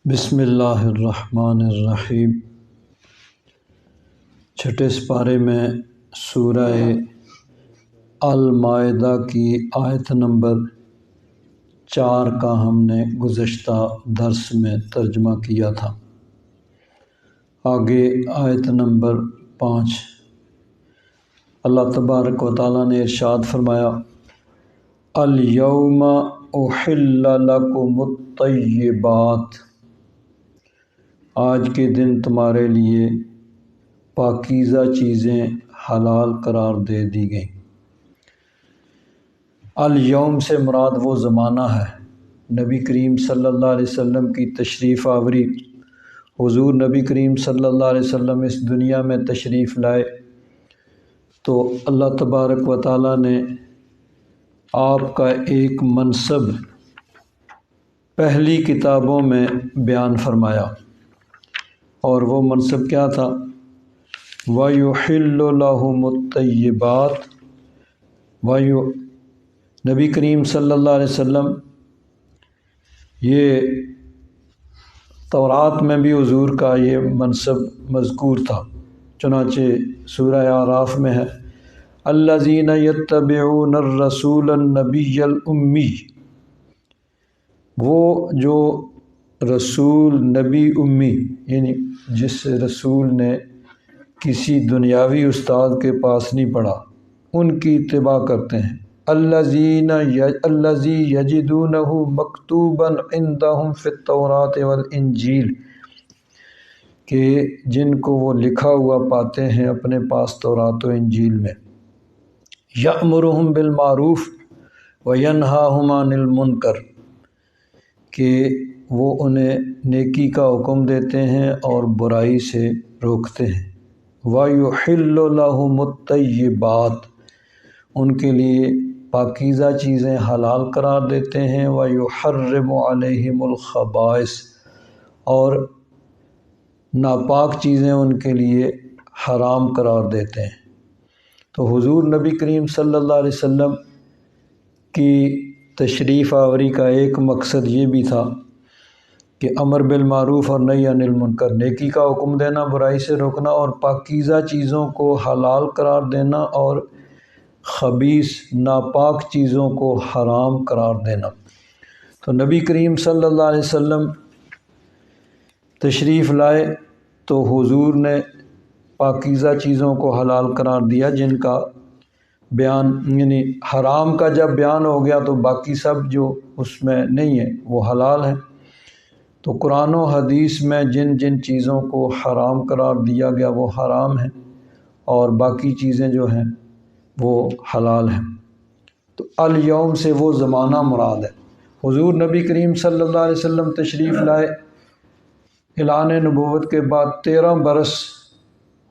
بسم اللہ الرحمن الرحیم۔ چھٹے سپارے میں سورہ المائدہ کی آیت نمبر 4 کا ہم نے گزشتہ درس میں ترجمہ کیا تھا۔ آگے آیت نمبر 5 اللہ تبارک و تعالیٰ نے ارشاد فرمایا، الیوم احل لکم الطیبات، آج کے دن تمہارے لیے پاکیزہ چیزیں حلال قرار دے دی گئیں۔ الیوم سے مراد وہ زمانہ ہے، نبی کریم صلی اللہ علیہ وسلم کی تشریف آوری۔ حضور نبی کریم صلی اللہ علیہ وسلم اس دنیا میں تشریف لائے تو اللہ تبارک و تعالیٰ نے آپ کا ایک منصب پہلی کتابوں میں بیان فرمایا، اور وہ منصب کیا تھا؟ وَيُحِلُّ لَهُمُ الطَّيِّبَاتِ۔ نبی کریم صلی اللہ علیہ وسلم، یہ تورات میں بھی حضور کا یہ منصب مذکور تھا، چنانچہ سورہ اعراف میں ہے، الَّذِينَ يَتَّبِعُونَ الرَّسُولَ النَّبِيَّ الْأُمِّيَّ، وہ جو رسول نبی امی، یعنی جس رسول نے کسی دنیاوی استاد کے پاس نہیں پڑھا، ان کی اتباع کرتے ہیں۔ الذی یجدونہ مکتوبا عندہم فی التوراۃ والانجیل، کہ جن کو وہ لکھا ہوا پاتے ہیں اپنے پاس تورات و انجیل میں۔ یأمرہم بالمعروف وینہاہم عن المنکر، کہ وہ انہیں نیکی کا حکم دیتے ہیں اور برائی سے روکتے ہیں۔ وَيُحِلُّ لَهُمُ الطَّيِّبَاتِ، ان کے لیے پاکیزہ چیزیں حلال قرار دیتے ہیں۔ وَيُحَرِّمُ عَلَيْهِمُ الْخَبَائِثَ، اور ناپاک چیزیں ان کے لیے حرام قرار دیتے ہیں۔ تو حضور نبی کریم صلی اللہ علیہ وسلم کی تشریف آوری کا ایک مقصد یہ بھی تھا کہ امر بالمعروف اور نہی عن المنکر، نیکی کا حکم دینا، برائی سے روکنا، اور پاکیزہ چیزوں کو حلال قرار دینا، اور خبیث ناپاک چیزوں کو حرام قرار دینا۔ تو نبی کریم صلی اللہ علیہ وسلم تشریف لائے تو حضور نے پاکیزہ چیزوں کو حلال قرار دیا، جن کا بیان، یعنی حرام کا جب بیان ہو گیا تو باقی سب جو اس میں نہیں ہے وہ حلال ہیں۔ تو قرآن و حدیث میں جن جن چیزوں کو حرام قرار دیا گیا وہ حرام ہیں، اور باقی چیزیں جو ہیں وہ حلال ہیں۔ تو الیوم سے وہ زمانہ مراد ہے۔ حضور نبی کریم صلی اللہ علیہ وسلم تشریف لائے، اعلان نبوت کے بعد 13 برس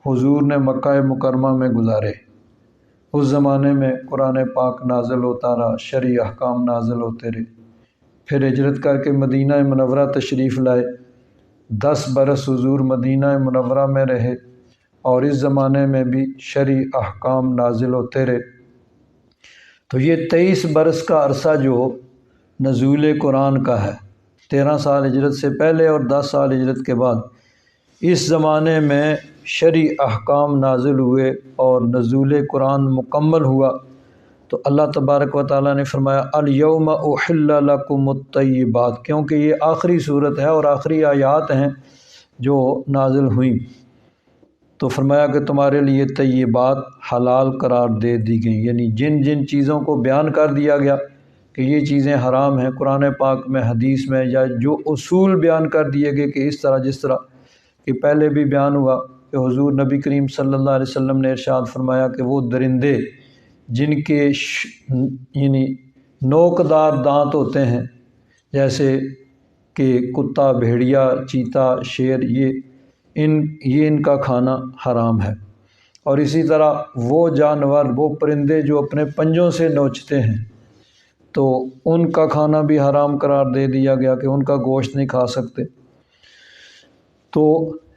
حضور نے مکہ مکرمہ میں گزارے۔ اس زمانے میں قرآن پاک نازل ہوتا رہا، شرعی احکام نازل ہوتے رہے، پھر ہجرت کر کے مدینہ منورہ تشریف لائے۔ 10 برس حضور مدینہ منورہ میں رہے، اور اس زمانے میں بھی شرعی احکام نازل ہوتے رہے۔ تو یہ 23 برس کا عرصہ جو نزول قرآن کا ہے، 13 سال ہجرت سے پہلے اور 10 سال ہجرت کے بعد، اس زمانے میں شرعی احکام نازل ہوئے اور نزول قرآن مکمل ہوا۔ تو اللہ تبارک و تعالیٰ نے فرمایا الیوم احل لکم الطیبات، کیونکہ یہ آخری صورت ہے اور آخری آیات ہیں جو نازل ہوئیں، تو فرمایا کہ تمہارے لیے طیبات حلال قرار دے دی گئیں، یعنی جن جن چیزوں کو بیان کر دیا گیا کہ یہ چیزیں حرام ہیں قرآن پاک میں، حدیث میں، یا جو اصول بیان کر دیے گئے کہ اس طرح، جس طرح کہ پہلے بھی بیان ہوا کہ حضور نبی کریم صلی اللہ علیہ وسلم نے ارشاد فرمایا کہ وہ درندے جن کے یعنی نوکدار دانت ہوتے ہیں، جیسے کہ کتا، بھیڑیا، چیتا، شیر، یہ ان کا کھانا حرام ہے۔ اور اسی طرح وہ جانور، وہ پرندے جو اپنے پنجوں سے نوچتے ہیں، تو ان کا کھانا بھی حرام قرار دے دیا گیا کہ ان کا گوشت نہیں کھا سکتے۔ تو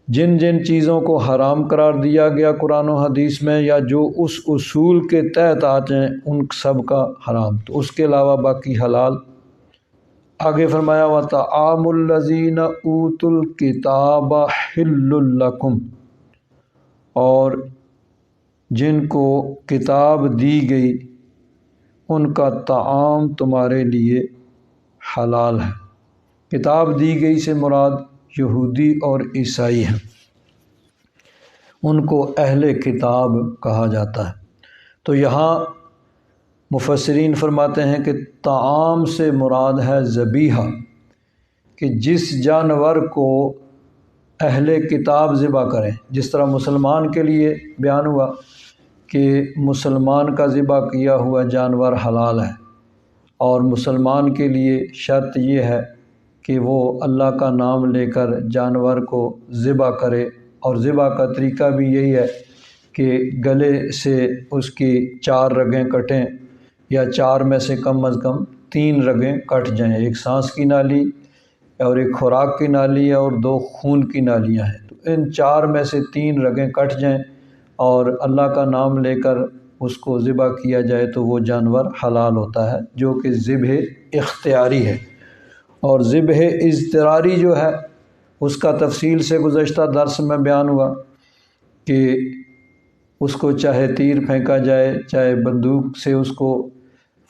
جن جن چیزوں کو حرام قرار دیا گیا قرآن و حدیث میں، یا جو اس اصول کے تحت آتے ہیں، ان سب کا حرام۔ تو اس کے علاوہ باقی حلال۔ آگے فرمایا وَطَعَامُ الَّذِينَ أُوتُوا الْكِتَابَ حِلٌّ لَكُمْ، اور جن کو کتاب دی گئی ان کا طعام تمہارے لیے حلال ہے۔ کتاب دی گئی سے مراد یہودی اور عیسائی ہیں، ان کو اہل کتاب کہا جاتا ہے۔ تو یہاں مفسرین فرماتے ہیں کہ طعام سے مراد ہے ذبیحہ، کہ جس جانور کو اہل کتاب ذبح کریں، جس طرح مسلمان کے لیے بیان ہوا کہ مسلمان کا ذبح کیا ہوا جانور حلال ہے، اور مسلمان کے لیے شرط یہ ہے کہ وہ اللہ کا نام لے کر جانور کو ذبح کرے، اور ذبح کا طریقہ بھی یہی ہے کہ گلے سے اس کی 4 رگیں کٹیں، یا 4 میں سے کم از کم 3 رگیں کٹ جائیں، ایک سانس کی نالی اور ایک خوراک کی نالی اور 2 خون کی نالیاں ہیں، تو ان 4 میں سے 3 رگیں کٹ جائیں اور اللہ کا نام لے کر اس کو ذبح کیا جائے تو وہ جانور حلال ہوتا ہے، جو کہ ذبح اختیاری ہے۔ اور ذبح اضطراری جو ہے اس کا تفصیل سے گزشتہ درس میں بیان ہوا کہ اس کو چاہے تیر پھینکا جائے، چاہے بندوق سے اس کو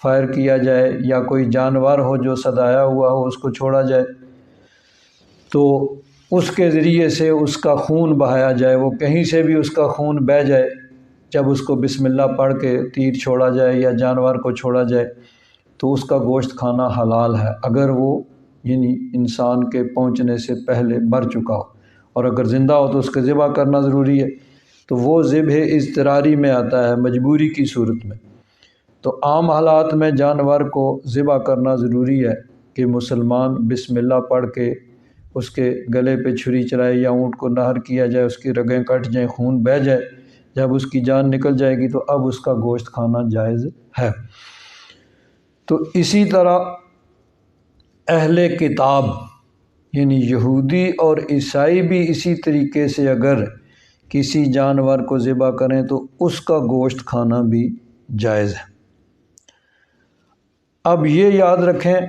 فائر کیا جائے، یا کوئی جانور ہو جو صدایا ہوا ہو اس کو چھوڑا جائے، تو اس کے ذریعے سے اس کا خون بہایا جائے، وہ کہیں سے بھی اس کا خون بہہ جائے، جب اس کو بسم اللہ پڑھ کے تیر چھوڑا جائے یا جانور کو چھوڑا جائے تو اس کا گوشت کھانا حلال ہے، اگر وہ یعنی انسان کے پہنچنے سے پہلے مر چکا ہو، اور اگر زندہ ہو تو اس کا ذبح کرنا ضروری ہے، تو وہ ذبح اضطراری میں آتا ہے، مجبوری کی صورت میں۔ تو عام حالات میں جانور کو ذبح کرنا ضروری ہے کہ مسلمان بسم اللہ پڑھ کے اس کے گلے پہ چھری چلائے، یا اونٹ کو نہر کیا جائے، اس کی رگیں کٹ جائیں، خون بہہ جائے، جب اس کی جان نکل جائے گی تو اب اس کا گوشت کھانا جائز ہے۔ تو اسی طرح اہل کتاب یعنی یہودی اور عیسائی بھی اسی طریقے سے اگر کسی جانور کو ذبح کریں تو اس کا گوشت کھانا بھی جائز ہے۔ اب یہ یاد رکھیں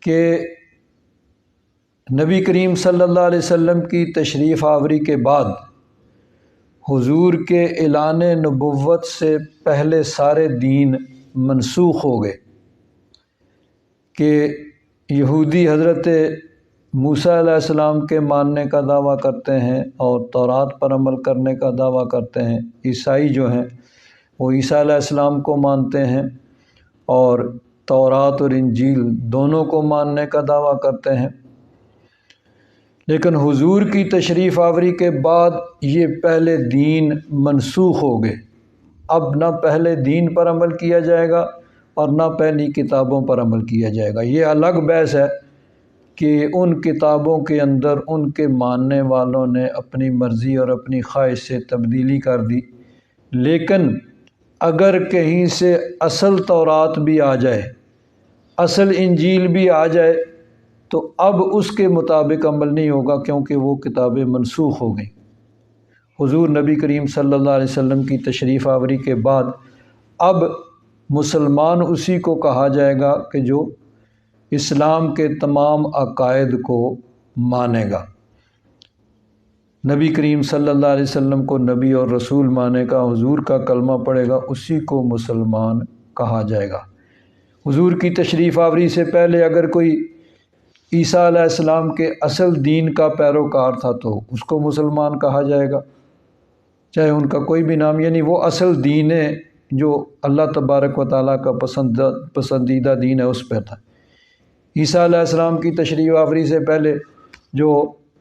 کہ نبی کریم صلی اللہ علیہ وسلم کی تشریف آوری کے بعد حضور کے اعلان نبوت سے پہلے سارے دین منسوخ ہو گئے، کہ یہودی حضرت موسیٰ علیہ السلام کے ماننے کا دعویٰ کرتے ہیں اور تورات پر عمل کرنے کا دعویٰ کرتے ہیں، عیسائی جو ہیں وہ عیسیٰ علیہ السلام کو مانتے ہیں اور تورات اور انجیل دونوں کو ماننے کا دعویٰ کرتے ہیں۔ لیکن حضور کی تشریف آوری کے بعد یہ پہلے دین منسوخ ہو گئے، اب نہ پہلے دین پر عمل کیا جائے گا اور نہ پہلی کتابوں پر عمل کیا جائے گا۔ یہ الگ بحث ہے کہ ان کتابوں کے اندر ان کے ماننے والوں نے اپنی مرضی اور اپنی خواہش سے تبدیلی کر دی، لیکن اگر کہیں سے اصل تورات بھی آ جائے، اصل انجیل بھی آ جائے، تو اب اس کے مطابق عمل نہیں ہوگا، کیونکہ وہ کتابیں منسوخ ہو گئیں۔ حضور نبی کریم صلی اللہ علیہ وسلم کی تشریف آوری کے بعد اب مسلمان اسی کو کہا جائے گا کہ جو اسلام کے تمام عقائد کو مانے گا، نبی کریم صلی اللہ علیہ وسلم کو نبی اور رسول مانے گا، حضور کا کلمہ پڑھے گا، اسی کو مسلمان کہا جائے گا۔ حضور کی تشریف آوری سے پہلے اگر کوئی عیسیٰ علیہ السلام کے اصل دین کا پیروکار تھا تو اس کو مسلمان کہا جائے گا، چاہے ان کا کوئی بھی نام، یعنی وہ اصل دین ہے جو اللہ تبارک و تعالیٰ کا پسندیدہ دین ہے اس پہ تھا۔ عیسیٰ علیہ السلام کی تشریف آوری سے پہلے جو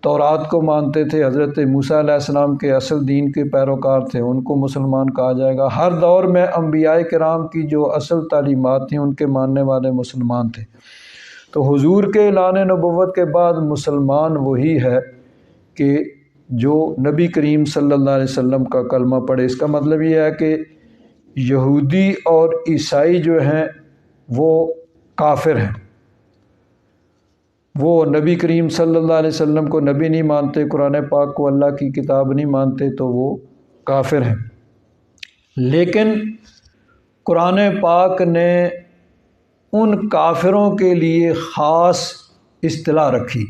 تورات کو مانتے تھے، حضرت موسیٰ علیہ السلام کے اصل دین کے پیروکار تھے، ان کو مسلمان کہا جائے گا۔ ہر دور میں انبیاء کرام کی جو اصل تعلیمات تھیں ان کے ماننے والے مسلمان تھے۔ تو حضور کے اعلان نبوت کے بعد مسلمان وہی ہے کہ جو نبی کریم صلی اللہ علیہ وسلم کا کلمہ پڑھے۔ اس کا مطلب یہ ہے کہ یہودی اور عیسائی جو ہیں وہ کافر ہیں، وہ نبی کریم صلی اللہ علیہ وسلم کو نبی نہیں مانتے، قرآن پاک کو اللہ کی کتاب نہیں مانتے، تو وہ کافر ہیں۔ لیکن قرآن پاک نے ان کافروں کے لیے خاص اصطلاح رکھی۔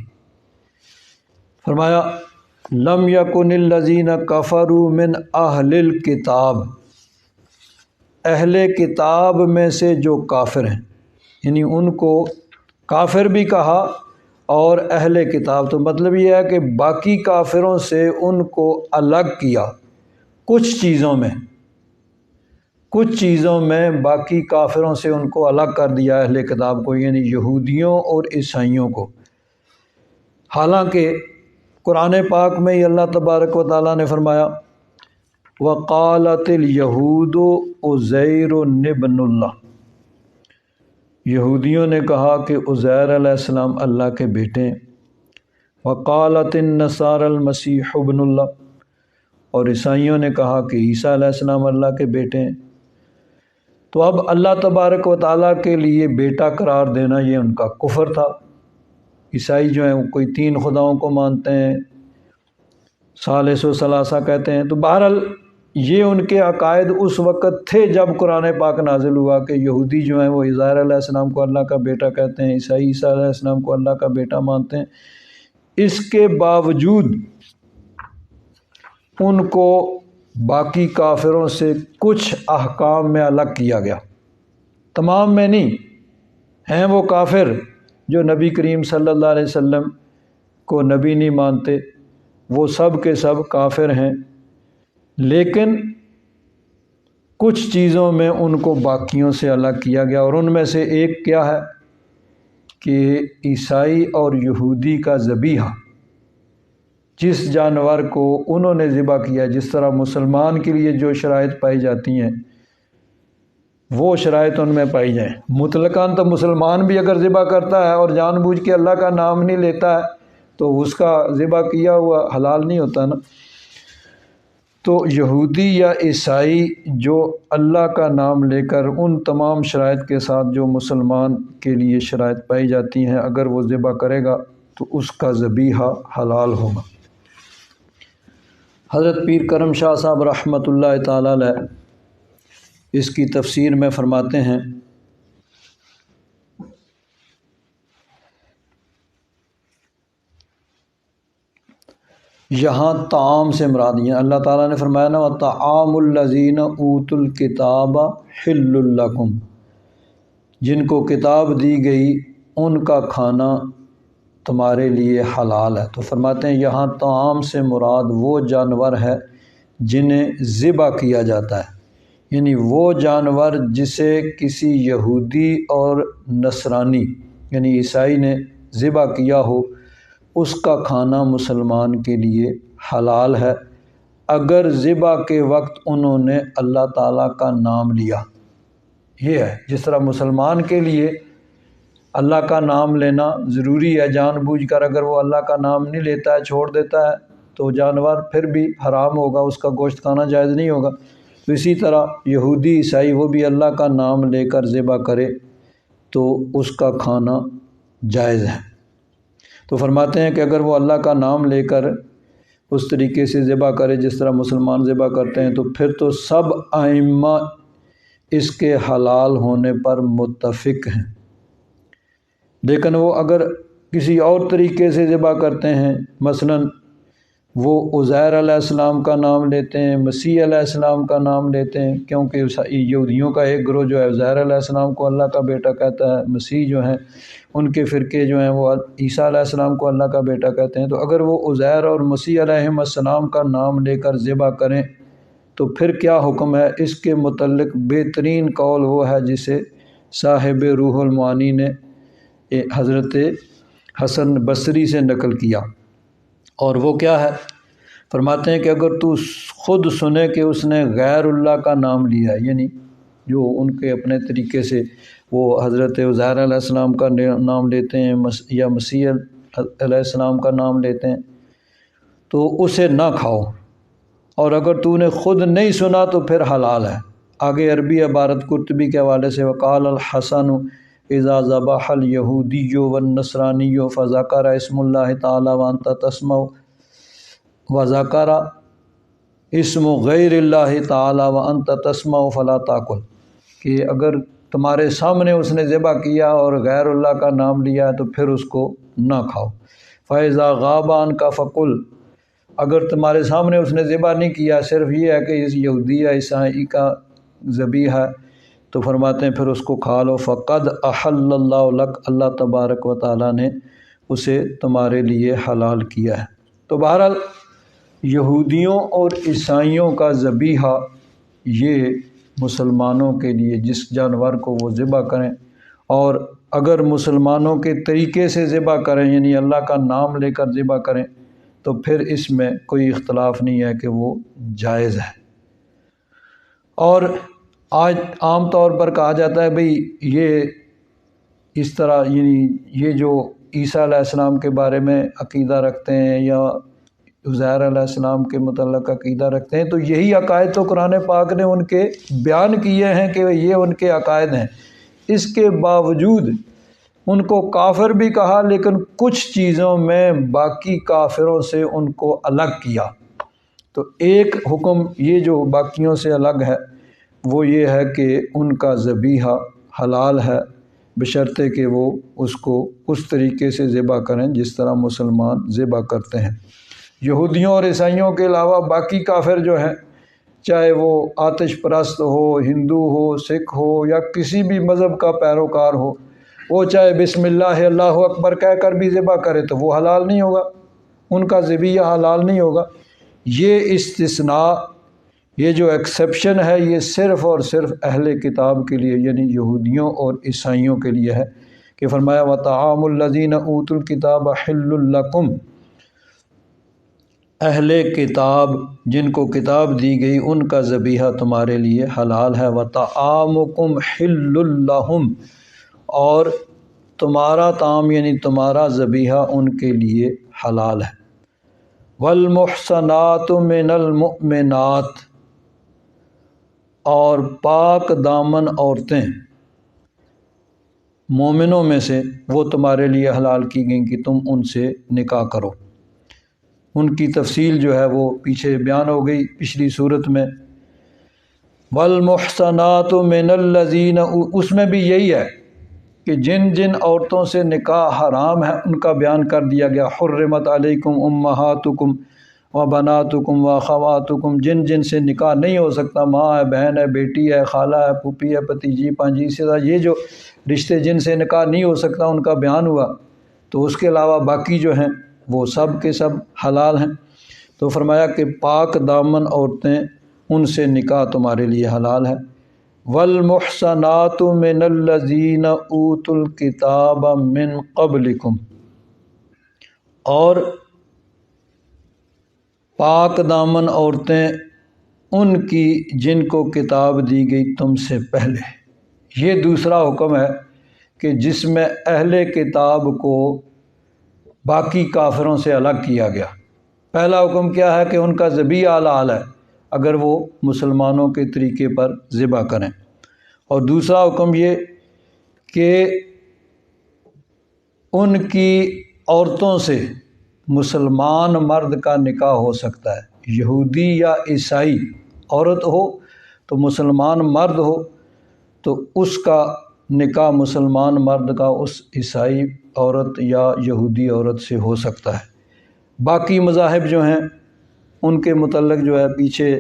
فرمایا لم یکن الذین کفروا من اہل الکتاب، اہل کتاب میں سے جو کافر ہیں، یعنی ان کو کافر بھی کہا اور اہل کتاب، تو مطلب یہ ہے کہ باقی کافروں سے ان کو الگ کیا کچھ چیزوں میں باقی کافروں سے ان کو الگ کر دیا اہل کتاب کو، یعنی یہودیوں اور عیسائیوں کو۔ حالانکہ قرآن پاک میں ہی اللہ تبارک و تعالیٰ نے فرمایا وقالت الیہود عزیر ابن اللہ، یہودیوں نے کہا کہ عزیر علیہ السلام اللہ کے بیٹے ہیں، وقالت النصارى المسیح ابن اللہ، اور عیسائیوں نے کہا کہ عیسیٰ علیہ السلام اللہ کے بیٹے ہیں۔ تو اب اللہ تبارک و تعالیٰ کے لیے بیٹا قرار دینا یہ ان کا کفر تھا۔ عیسائی جو ہیں وہ کوئی 3 خداؤں کو مانتے ہیں، ثالث و ثلاثہ کہتے ہیں۔ تو بہرحال یہ ان کے عقائد اس وقت تھے جب قرآن پاک نازل ہوا کہ یہودی جو ہیں وہ عزیر علیہ السلام کو اللہ کا بیٹا کہتے ہیں، عیسائی عیسیٰ علیہ السلام کو اللہ کا بیٹا مانتے ہیں۔ اس کے باوجود ان کو باقی کافروں سے کچھ احکام میں الگ کیا گیا، تمام میں نہیں۔ ہیں وہ کافر جو نبی کریم صلی اللہ علیہ وسلم کو نبی نہیں مانتے، وہ سب کے سب کافر ہیں، لیکن کچھ چیزوں میں ان کو باقیوں سے الگ کیا گیا، اور ان میں سے ایک کیا ہے کہ عیسائی اور یہودی کا ذبیحہ، جس جانور کو انہوں نے ذبح کیا، جس طرح مسلمان کے لیے جو شرائط پائی جاتی ہیں وہ شرائط ان میں پائی جائیں۔ مطلقاً تو مسلمان بھی اگر ذبح کرتا ہے اور جان بوجھ کے اللہ کا نام نہیں لیتا ہے تو اس کا ذبح کیا ہوا حلال نہیں ہوتا نا۔ تو یہودی یا عیسائی جو اللہ کا نام لے کر ان تمام شرائط کے ساتھ جو مسلمان کے لیے شرائط پائی جاتی ہیں، اگر وہ ذبح کرے گا تو اس کا ذبیحہ حلال ہوگا۔ حضرت پیر کرم شاہ صاحب رحمۃ اللہ تعالی علیہ اس کی تفسیر میں فرماتے ہیں یہاں طعام سے مراد یہ اللہ تعالیٰ نے فرمایا نا وَطَعَامُ الَّذِينَ أُوتُوا الْكِتَابَ حِلٌّ لَكُمْ، جن کو کتاب دی گئی ان کا کھانا تمہارے لیے حلال ہے۔ تو فرماتے ہیں یہاں طعام سے مراد وہ جانور ہے جنہیں ذبح کیا جاتا ہے، یعنی وہ جانور جسے کسی یہودی اور نصرانی یعنی عیسائی نے ذبح کیا ہو، اس کا کھانا مسلمان کے لیے حلال ہے اگر ذبح کے وقت انہوں نے اللہ تعالیٰ کا نام لیا۔ یہ ہے جس طرح مسلمان کے لیے اللہ کا نام لینا ضروری ہے، جان بوجھ کر اگر وہ اللہ کا نام نہیں لیتا ہے، چھوڑ دیتا ہے، تو جانور پھر بھی حرام ہوگا، اس کا گوشت کھانا جائز نہیں ہوگا۔ تو اسی طرح یہودی عیسائی وہ بھی اللہ کا نام لے کر ذبح کرے تو اس کا کھانا جائز ہے۔ تو فرماتے ہیں کہ اگر وہ اللہ کا نام لے کر اس طریقے سے ذبح کرے جس طرح مسلمان ذبح کرتے ہیں، تو پھر تو سب ائمہ اس کے حلال ہونے پر متفق ہیں۔ لیکن وہ اگر کسی اور طریقے سے ذبح کرتے ہیں، مثلاً وہ عزیر علیہ السلام کا نام لیتے ہیں، مسیح علیہ السلام کا نام لیتے ہیں، کیونکہ یہودیوں کا ایک گروہ جو ہے عزیر علیہ السلام کو اللہ کا بیٹا کہتا ہے، مسیح جو ہیں ان کے فرقے جو ہیں وہ عیسیٰ علیہ السلام کو اللہ کا بیٹا کہتے ہیں۔ تو اگر وہ عزیر اور مسیح علیہ السلام کا نام لے کر ذبح کریں تو پھر کیا حکم ہے؟ اس کے متعلق بہترین قول وہ ہے جسے صاحب روح المعانی نے حضرت حسن بصری سے نقل کیا، اور وہ کیا ہے؟ فرماتے ہیں کہ اگر تو خود سنے کہ اس نے غیر اللہ کا نام لیا ہے، یعنی جو ان کے اپنے طریقے سے وہ حضرت عزیر علیہ السلام کا نام لیتے ہیں یا مسیح علیہ السلام کا نام لیتے ہیں، تو اسے نہ کھاؤ، اور اگر تو نے خود نہیں سنا تو پھر حلال ہے۔ آگے عربی عبارت قرطبی کے حوالے سے وقال الحسن اذا ذبح الیہودی والنصرانی فذکر اسم اللہ تعالی وانت تسمع وذکر اسم غیر اللہ تعالی وانت تسمع فلا تاکل، کہ اگر تمہارے سامنے اس نے ذبح کیا اور غیر اللہ کا نام لیا ہے تو پھر اس کو نہ کھاؤ۔ فَإِذَا غَابَ عَنْكَ فَقُلْ، اگر تمہارے سامنے اس نے ذبح نہیں کیا، صرف یہ ہے کہ اس یہودی یا عیسائی کا ذبیح ہے، تو فرماتے ہیں پھر اس کو کھا لو۔ فَقَدْ أَحَلَّ اللَّهُ لَكَ، اللہ تبارک و تعالیٰ نے اسے تمہارے لیے حلال کیا ہے۔ تو بہرحال یہودیوں اور عیسائیوں کا ذبیحہ یہ مسلمانوں کے لیے جس جانور کو وہ ذبح کریں، اور اگر مسلمانوں کے طریقے سے ذبح کریں یعنی اللہ کا نام لے کر ذبح کریں تو پھر اس میں کوئی اختلاف نہیں ہے کہ وہ جائز ہے۔ اور آج عام طور پر کہا جاتا ہے بھئی یہ اس طرح یعنی یہ جو عیسیٰ علیہ السلام کے بارے میں عقیدہ رکھتے ہیں یا عزیر علیہ السلام کے متعلق عقیدہ رکھتے ہیں، تو یہی عقائد تو قرآن پاک نے ان کے بیان کیے ہیں کہ یہ ان کے عقائد ہیں۔ اس کے باوجود ان کو کافر بھی کہا، لیکن کچھ چیزوں میں باقی کافروں سے ان کو الگ کیا۔ تو ایک حکم یہ جو باقیوں سے الگ ہے وہ یہ ہے کہ ان کا ذبیحہ حلال ہے، بشرطے کہ وہ اس کو اس طریقے سے ذبح کریں جس طرح مسلمان ذبح کرتے ہیں۔ یہودیوں اور عیسائیوں کے علاوہ باقی کافر جو ہیں، چاہے وہ آتش پرست ہو، ہندو ہو، سکھ ہو یا کسی بھی مذہب کا پیروکار ہو، وہ چاہے بسم اللہ اللہ اکبر کہہ کر بھی ذبح کرے تو وہ حلال نہیں ہوگا، ان کا ذبیحہ حلال نہیں ہوگا۔ یہ استثناء، یہ جو ایکسیپشن ہے، یہ صرف اور صرف اہل کتاب کے لیے یعنی یہودیوں اور عیسائیوں کے لیے ہے کہ فرمایا وَطَعَامُ الَّذِينَ أُوتُوا الْكِتَابَ حِلٌّ لَكُمْ، اہل کتاب جن کو کتاب دی گئی ان کا ذبیحہ تمہارے لیے حلال ہے۔ وَطَعَامُكُمْ حِلٌّ لَهُمْ، اور تمہارا طعام یعنی تمہارا ذبیحہ ان کے لیے حلال ہے۔ وَالْمُحْصَنَاتُ مِنَ الْمُؤْمِنَاتِ، اور پاک دامن عورتیں مومنوں میں سے وہ تمہارے لیے حلال کی گئیں کہ تم ان سے نکاح کرو۔ ان کی تفصیل جو ہے وہ پیچھے بیان ہو گئی پچھلی صورت میں۔ والمحصنات من الذین، اس میں بھی یہی ہے کہ جن جن عورتوں سے نکاح حرام ہے ان کا بیان کر دیا گیا۔ حرمت علیکم امہاتکم و بناتکم و اخواتکم، جن جن سے نکاح نہیں ہو سکتا، ماں ہے، بہن ہے، بیٹی ہے، خالہ ہے، پھوپھی ہے، بھتیجی، پانجی، اسی طرح یہ جو رشتے جن سے نکاح نہیں ہو سکتا ان کا بیان ہوا۔ تو اس کے علاوہ باقی جو ہیں وہ سب کے سب حلال ہیں۔ تو فرمایا کہ پاک دامن عورتیں ان سے نکاح تمہارے لیے حلال ہے۔ والمحصنات من الذین اوتوا الکتاب من قبلکم، اور پاک دامن عورتیں ان کی جن کو کتاب دی گئی تم سے پہلے۔ یہ دوسرا حکم ہے کہ جس میں اہل کتاب کو باقی کافروں سے الگ کیا گیا۔ پہلا حکم کیا ہے کہ ان کا ذبیحہ حلال ہے اگر وہ مسلمانوں کے طریقے پر ذبح کریں، اور دوسرا حکم یہ کہ ان کی عورتوں سے مسلمان مرد کا نکاح ہو سکتا ہے۔ یہودی یا عیسائی عورت ہو تو مسلمان مرد ہو تو اس کا نکاح مسلمان مرد کا اس عیسائی عورت یا یہودی عورت سے ہو سکتا ہے۔ باقی مذاہب جو ہیں ان کے متعلق جو ہے پیچھے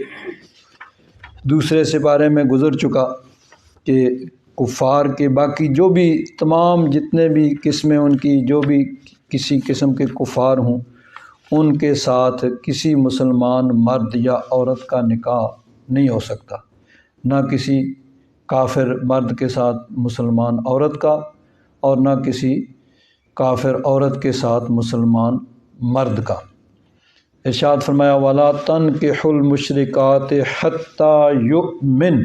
دوسرے سپارے میں گزر چکا کہ کفار کے باقی جو بھی تمام جتنے بھی قسمیں ان کی جو بھی کسی قسم کے کفار ہوں ان کے ساتھ کسی مسلمان مرد یا عورت کا نکاح نہیں ہو سکتا، نہ کسی کافر مرد کے ساتھ مسلمان عورت کا اور نہ کسی کافر عورت کے ساتھ مسلمان مرد کا۔ ارشاد فرمایا وَلَا تَنْكِحُوا الْمُشْرِكَاتِ حَتَّى يُؤْمِنْ،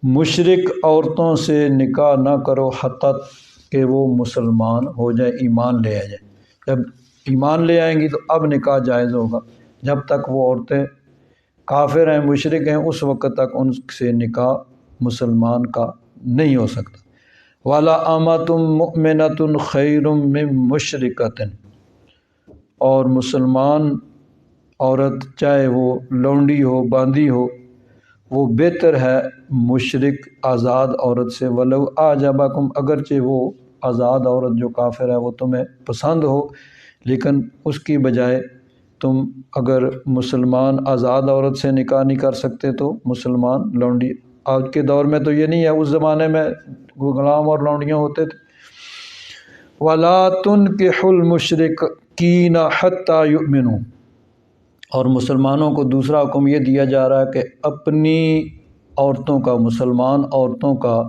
مشرک عورتوں سے نکاح نہ کرو حتیٰ کہ وہ مسلمان ہو جائے، ایمان لے آ جائیں۔ جب ایمان لے آئیں گی تو اب نکاح جائز ہوگا، جب تک وہ عورتیں کافر ہیں، مشرک ہیں، اس وقت تک ان سے نکاح مسلمان کا نہیں ہو سکتا۔ وَلَأَمَةٌ مُؤْمِنَةٌ خَيْرٌ مِّن مُشْرِكَةٍ، اور مسلمان عورت چاہے وہ لونڈی ہو باندی ہو، وہ بہتر ہے مشرک آزاد عورت سے، ولو اعجبکم، اگرچہ وہ آزاد عورت جو کافر ہے وہ تمہیں پسند ہو، لیکن اس کی بجائے تم اگر مسلمان آزاد عورت سے نکاح نہیں کر سکتے تو مسلمان لونڈی، آج کے دور میں تو یہ نہیں ہے، اس زمانے میں غلام اور لونڈیاں ہوتے تھے۔ وَلَا تُنْكِحُ الْمُشْرِكِينَ حَتَّى يُؤْمِنُوا، اور مسلمانوں کو دوسرا حکم یہ دیا جا رہا ہے کہ اپنی عورتوں کا، مسلمان عورتوں کا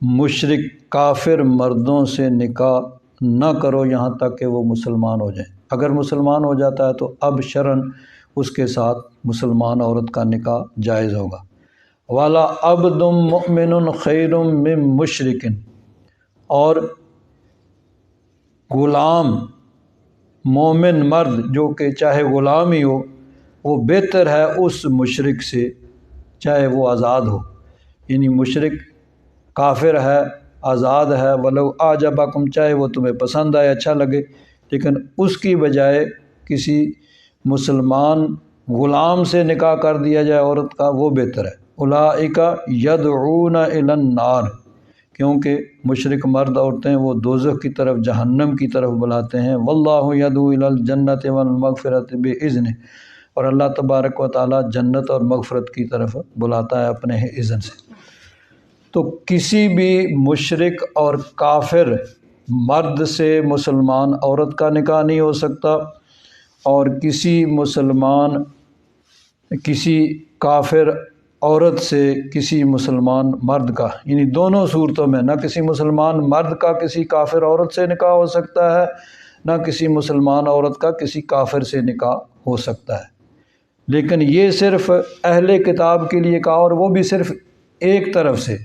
مشرک کافر مردوں سے نکاح نہ کرو یہاں تک کہ وہ مسلمان ہو جائیں۔ اگر مسلمان ہو جاتا ہے تو اب شرعاً اس کے ساتھ مسلمان عورت کا نکاح جائز ہوگا۔ وَلَا عَبْدٌ مُؤْمِنٌ خَيْرٌ مِّن مُشْرِكٍ، اور غلام مومن مرد جو کہ چاہے غلام ہی ہو وہ بہتر ہے اس مشرک سے چاہے وہ آزاد ہو، یعنی مشرک کافر ہے آزاد ہے، ولو اعجبکم، چاہے وہ تمہیں پسند آئے اچھا لگے، لیکن اس کی بجائے کسی مسلمان غلام سے نکاح کر دیا جائے عورت کا، وہ بہتر ہے۔ اولئک یدعون الی النار، کیونکہ مشرک مرد عورتیں وہ دوزخ کی طرف، جہنم کی طرف بلاتے ہیں۔ واللہ یدعو الی الجنۃ والمغفرۃ بإذنہ، اور اللہ تبارک و تعالیٰ جنت اور مغفرت کی طرف بلاتا ہے اپنے اذن سے۔ تو کسی بھی مشرک اور کافر مرد سے مسلمان عورت کا نکاح نہیں ہو سکتا، اور کسی کافر عورت سے کسی مسلمان مرد کا، یعنی دونوں صورتوں میں نہ کسی مسلمان مرد کا کسی کافر عورت سے نکاح ہو سکتا ہے، نہ کسی مسلمان عورت کا کسی کافر سے نکاح ہو سکتا ہے۔ لیکن یہ صرف اہل کتاب کے لیے کہا، اور وہ بھی صرف ایک طرف سے،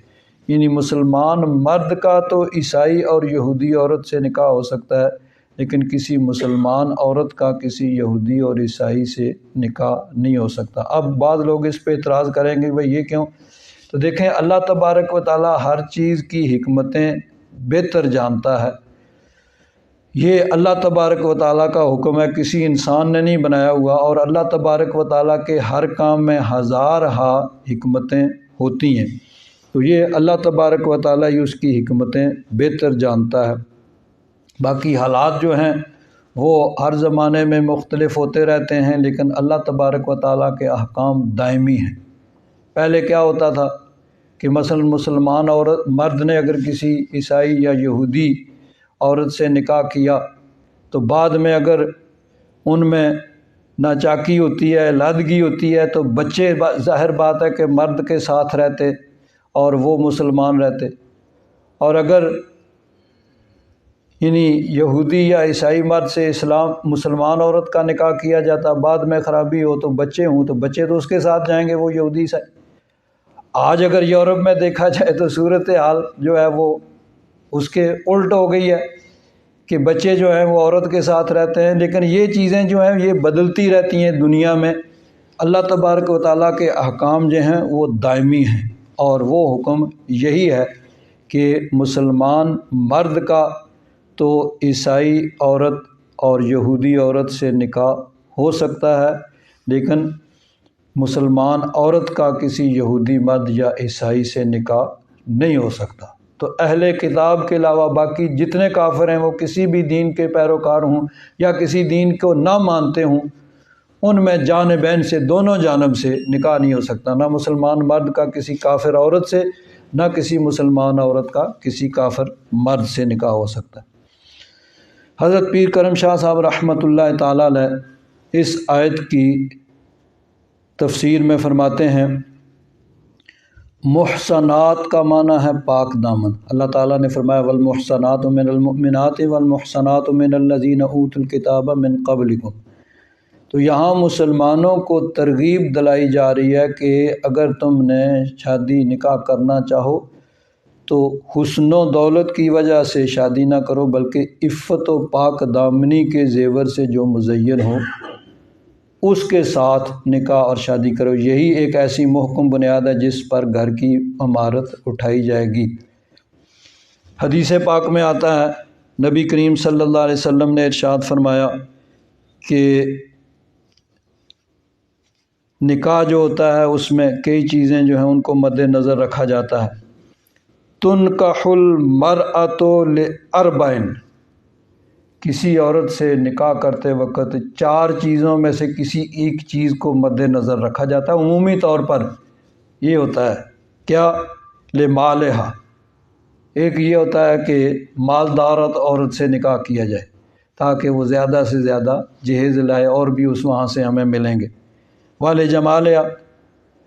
یعنی مسلمان مرد کا تو عیسائی اور یہودی عورت سے نکاح ہو سکتا ہے، لیکن کسی مسلمان عورت کا کسی یہودی اور عیسائی سے نکاح نہیں ہو سکتا۔ اب بعض لوگ اس پہ اعتراض کریں گے بھئی یہ کیوں؟ تو دیکھیں اللہ تبارک و تعالیٰ ہر چیز کی حکمتیں بہتر جانتا ہے۔ یہ اللہ تبارک و تعالیٰ کا حکم ہے، کسی انسان نے نہیں بنایا ہوا، اور اللہ تبارک و تعالیٰ کے ہر کام میں ہزارہا حکمتیں ہوتی ہیں، تو یہ اللہ تبارک و تعالیٰ ہی اس کی حکمتیں بہتر جانتا ہے۔ باقی حالات جو ہیں وہ ہر زمانے میں مختلف ہوتے رہتے ہیں، لیکن اللہ تبارک و تعالیٰ کے احکام دائمی ہیں۔ پہلے کیا ہوتا تھا کہ مثلا مسلمان عورت مرد نے اگر کسی عیسائی یا یہودی عورت سے نکاح کیا تو بعد میں اگر ان میں ناچاکی ہوتی ہے، علیحدگی ہوتی ہے، تو بچے ظاہر بات ہے کہ مرد کے ساتھ رہتے اور وہ مسلمان رہتے، اور اگر یعنی یہودی یا عیسائی مرد سے مسلمان عورت کا نکاح کیا جاتا، بعد میں خرابی ہو تو بچے ہوں تو بچے تو اس کے ساتھ جائیں گے، وہ یہودی عیسائی۔ آج اگر یورپ میں دیکھا جائے تو صورتحال جو ہے وہ اس کے الٹ ہو گئی ہے کہ بچے جو ہیں وہ عورت کے ساتھ رہتے ہیں، لیکن یہ چیزیں جو ہیں یہ بدلتی رہتی ہیں دنیا میں۔ اللہ تبارک و تعالیٰ کے احکام جو ہیں وہ دائمی ہیں، اور وہ حکم یہی ہے کہ مسلمان مرد کا تو عیسائی عورت اور یہودی عورت سے نکاح ہو سکتا ہے، لیکن مسلمان عورت کا کسی یہودی مرد یا عیسائی سے نکاح نہیں ہو سکتا۔ تو اہل کتاب کے علاوہ باقی جتنے کافر ہیں وہ کسی بھی دین کے پیروکار ہوں یا کسی دین کو نہ مانتے ہوں، ان میں جانبین سے، دونوں جانب سے نکاح نہیں ہو سکتا، نہ مسلمان مرد کا کسی کافر عورت سے، نہ کسی مسلمان عورت کا کسی کافر مرد سے نکاح ہو سکتا ہے۔ حضرت پیر کرم شاہ صاحب رحمۃ اللہ تعالیٰ علیہ اس آیت کی تفسیر میں فرماتے ہیں، محسنات کا معنی ہے پاک دامن۔ اللہ تعالیٰ نے فرمایا والمحسنات من المؤمنات والمحسنات من الذین اوتوا الکتاب من قبلکم، تو یہاں مسلمانوں کو ترغیب دلائی جا رہی ہے کہ اگر تم نے شادی نکاح کرنا چاہو تو حسن و دولت کی وجہ سے شادی نہ کرو، بلکہ عفت و پاک دامنی کے زیور سے جو مزین ہو اس کے ساتھ نکاح اور شادی کرو۔ یہی ایک ایسی محکم بنیاد ہے جس پر گھر کی عمارت اٹھائی جائے گی۔ حدیث پاک میں آتا ہے، نبی کریم صلی اللہ علیہ وسلم نے ارشاد فرمایا کہ نکاح جو ہوتا ہے اس میں کئی چیزیں جو ہیں ان کو مد نظر رکھا جاتا ہے۔ تنکح المرأۃ لاربع، کسی عورت سے نکاح کرتے وقت 4 چیزوں میں سے کسی ایک چیز کو مد نظر رکھا جاتا ہے۔ عمومی طور پر یہ ہوتا ہے کیا؟ لمالہا، ایک یہ ہوتا ہے کہ مالدار عورت سے نکاح کیا جائے تاکہ وہ زیادہ سے زیادہ جہیز لائے اور بھی اس وہاں سے ہمیں ملیں گے۔ والے جمالہا،